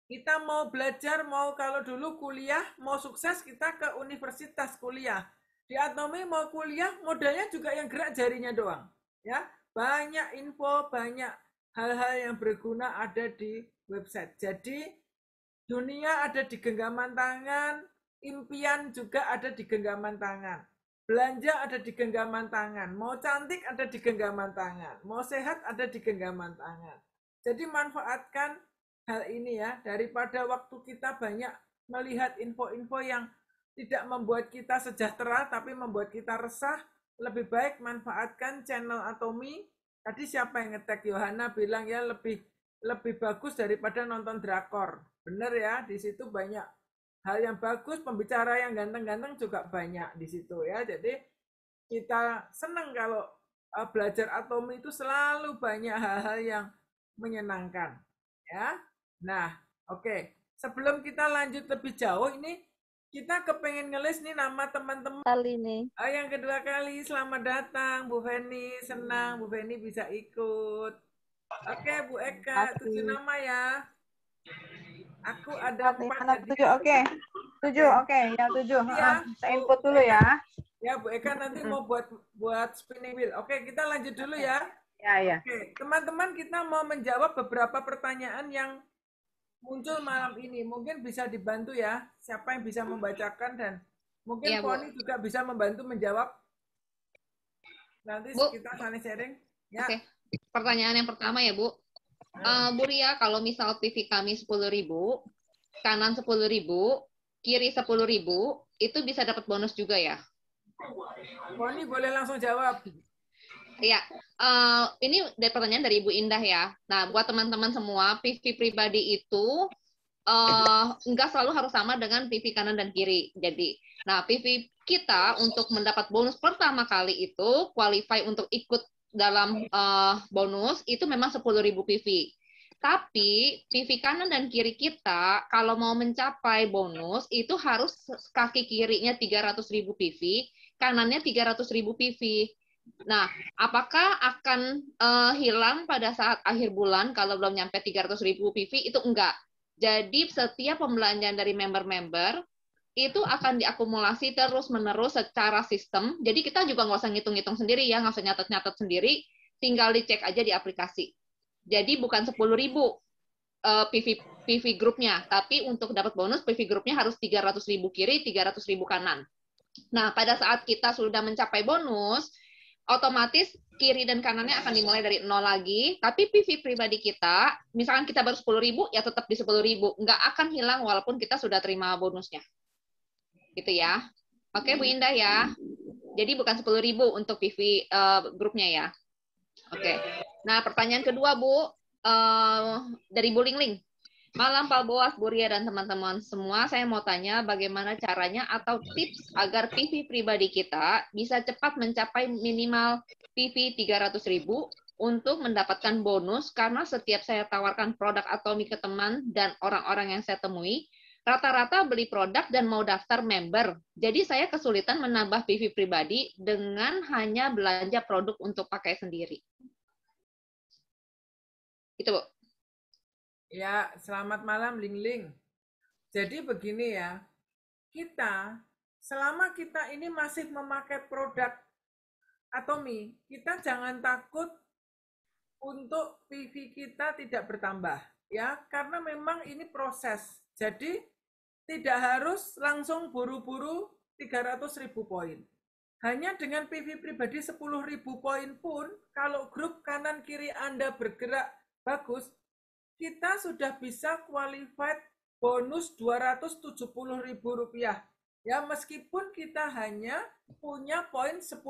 Kita mau belajar, mau kalau dulu kuliah, mau sukses kita ke universitas kuliah. Di Atomy mau kuliah, modalnya juga yang gerak jarinya doang. Ya, banyak info, banyak hal-hal yang berguna ada di website. Jadi dunia ada di genggaman tangan, impian juga ada di genggaman tangan. Belanja ada di genggaman tangan, mau cantik ada di genggaman tangan, mau sehat ada di genggaman tangan. Jadi manfaatkan hal ini ya, daripada waktu kita banyak melihat info-info yang tidak membuat kita sejahtera, tapi membuat kita resah, lebih baik manfaatkan channel Atomy. Tadi siapa yang ngetek? Yohana bilang ya lebih bagus daripada nonton drakor. Bener ya, di situ banyak hal yang bagus, pembicara yang ganteng-ganteng juga banyak di situ ya. Jadi kita senang kalau belajar Atomy itu selalu banyak hal-hal yang menyenangkan ya. Nah, oke. Sebelum kita lanjut lebih jauh ini kita kepengen ngelis nih nama teman-teman. Kali nih. Yang kedua kali, selamat datang Bu Feni. Senang Bu Feni bisa ikut. Oke, Bu Eka, 7 nama ya. Aku ada 4. Oke. 7, oke. Yang 7. Ya, saya input dulu ya. Ya, Bu Eka nanti mau buat spinning wheel. Oke, kita lanjut dulu ya. Ya. Oke, teman-teman kita mau menjawab beberapa pertanyaan yang muncul malam ini. Mungkin bisa dibantu ya. Siapa yang bisa membacakan dan mungkin Poni juga bisa membantu menjawab. Nanti kita saling sharing. Ya. Oke. Pertanyaan yang pertama ya, Bu. Bu Ria, kalau misal PV kami 10.000, kanan 10.000, kiri 10.000, itu bisa dapat bonus juga ya? Poni boleh langsung jawab. Iya, ini pertanyaan dari Ibu Indah ya. Nah, buat teman-teman semua, PV pribadi itu nggak selalu harus sama dengan PV kanan dan kiri. Jadi, nah PV kita untuk mendapat bonus pertama kali itu, qualify untuk ikut dalam bonus, itu memang 10.000 PV. Tapi PV kanan dan kiri kita kalau mau mencapai bonus itu harus kaki kirinya 300.000 PV, kanannya 300.000 PV. Nah, apakah akan hilang pada saat akhir bulan kalau belum nyampe 300.000 PV? Itu enggak. Jadi setiap pembelanjaan dari member-member itu akan diakumulasi terus-menerus secara sistem. Jadi kita juga nggak usah ngitung-ngitung sendiri ya, nggak usah nyatet-nyatet sendiri, tinggal dicek aja di aplikasi. Jadi bukan 10.000 PV grupnya, tapi untuk dapat bonus PV grupnya harus 300.000 kiri, 300.000 kanan. Nah, pada saat kita sudah mencapai bonus, otomatis kiri dan kanannya akan dimulai dari 0 lagi, tapi PV pribadi kita, misalkan kita baru 10.000, ya tetap di 10.000. Nggak akan hilang walaupun kita sudah terima bonusnya. Gitu ya. Oke, Bu Indah ya. Jadi bukan 10.000 untuk PV grupnya ya. Oke. Nah, pertanyaan kedua, Bu, dari Bu Lingling. Malam Pak Boas, Bu Ria, dan teman-teman semua, saya mau tanya bagaimana caranya atau tips agar PV pribadi kita bisa cepat mencapai minimal PV 300.000 untuk mendapatkan bonus, karena setiap saya tawarkan produk Atomi ke teman dan orang-orang yang saya temui, rata-rata beli produk dan mau daftar member. Jadi saya kesulitan menambah PV pribadi dengan hanya belanja produk untuk pakai sendiri. Itu, Bu. Ya, selamat malam Lingling. Jadi begini ya, selama kita ini masih memakai produk Atomi, kita jangan takut untuk PV kita tidak bertambah, ya, karena memang ini proses. Jadi tidak harus langsung buru-buru 300.000 poin. Hanya dengan PV pribadi 10.000 poin pun, kalau grup kanan kiri Anda bergerak bagus, kita sudah bisa qualified bonus Rp270.000. Ya, meskipun kita hanya punya poin 10.000.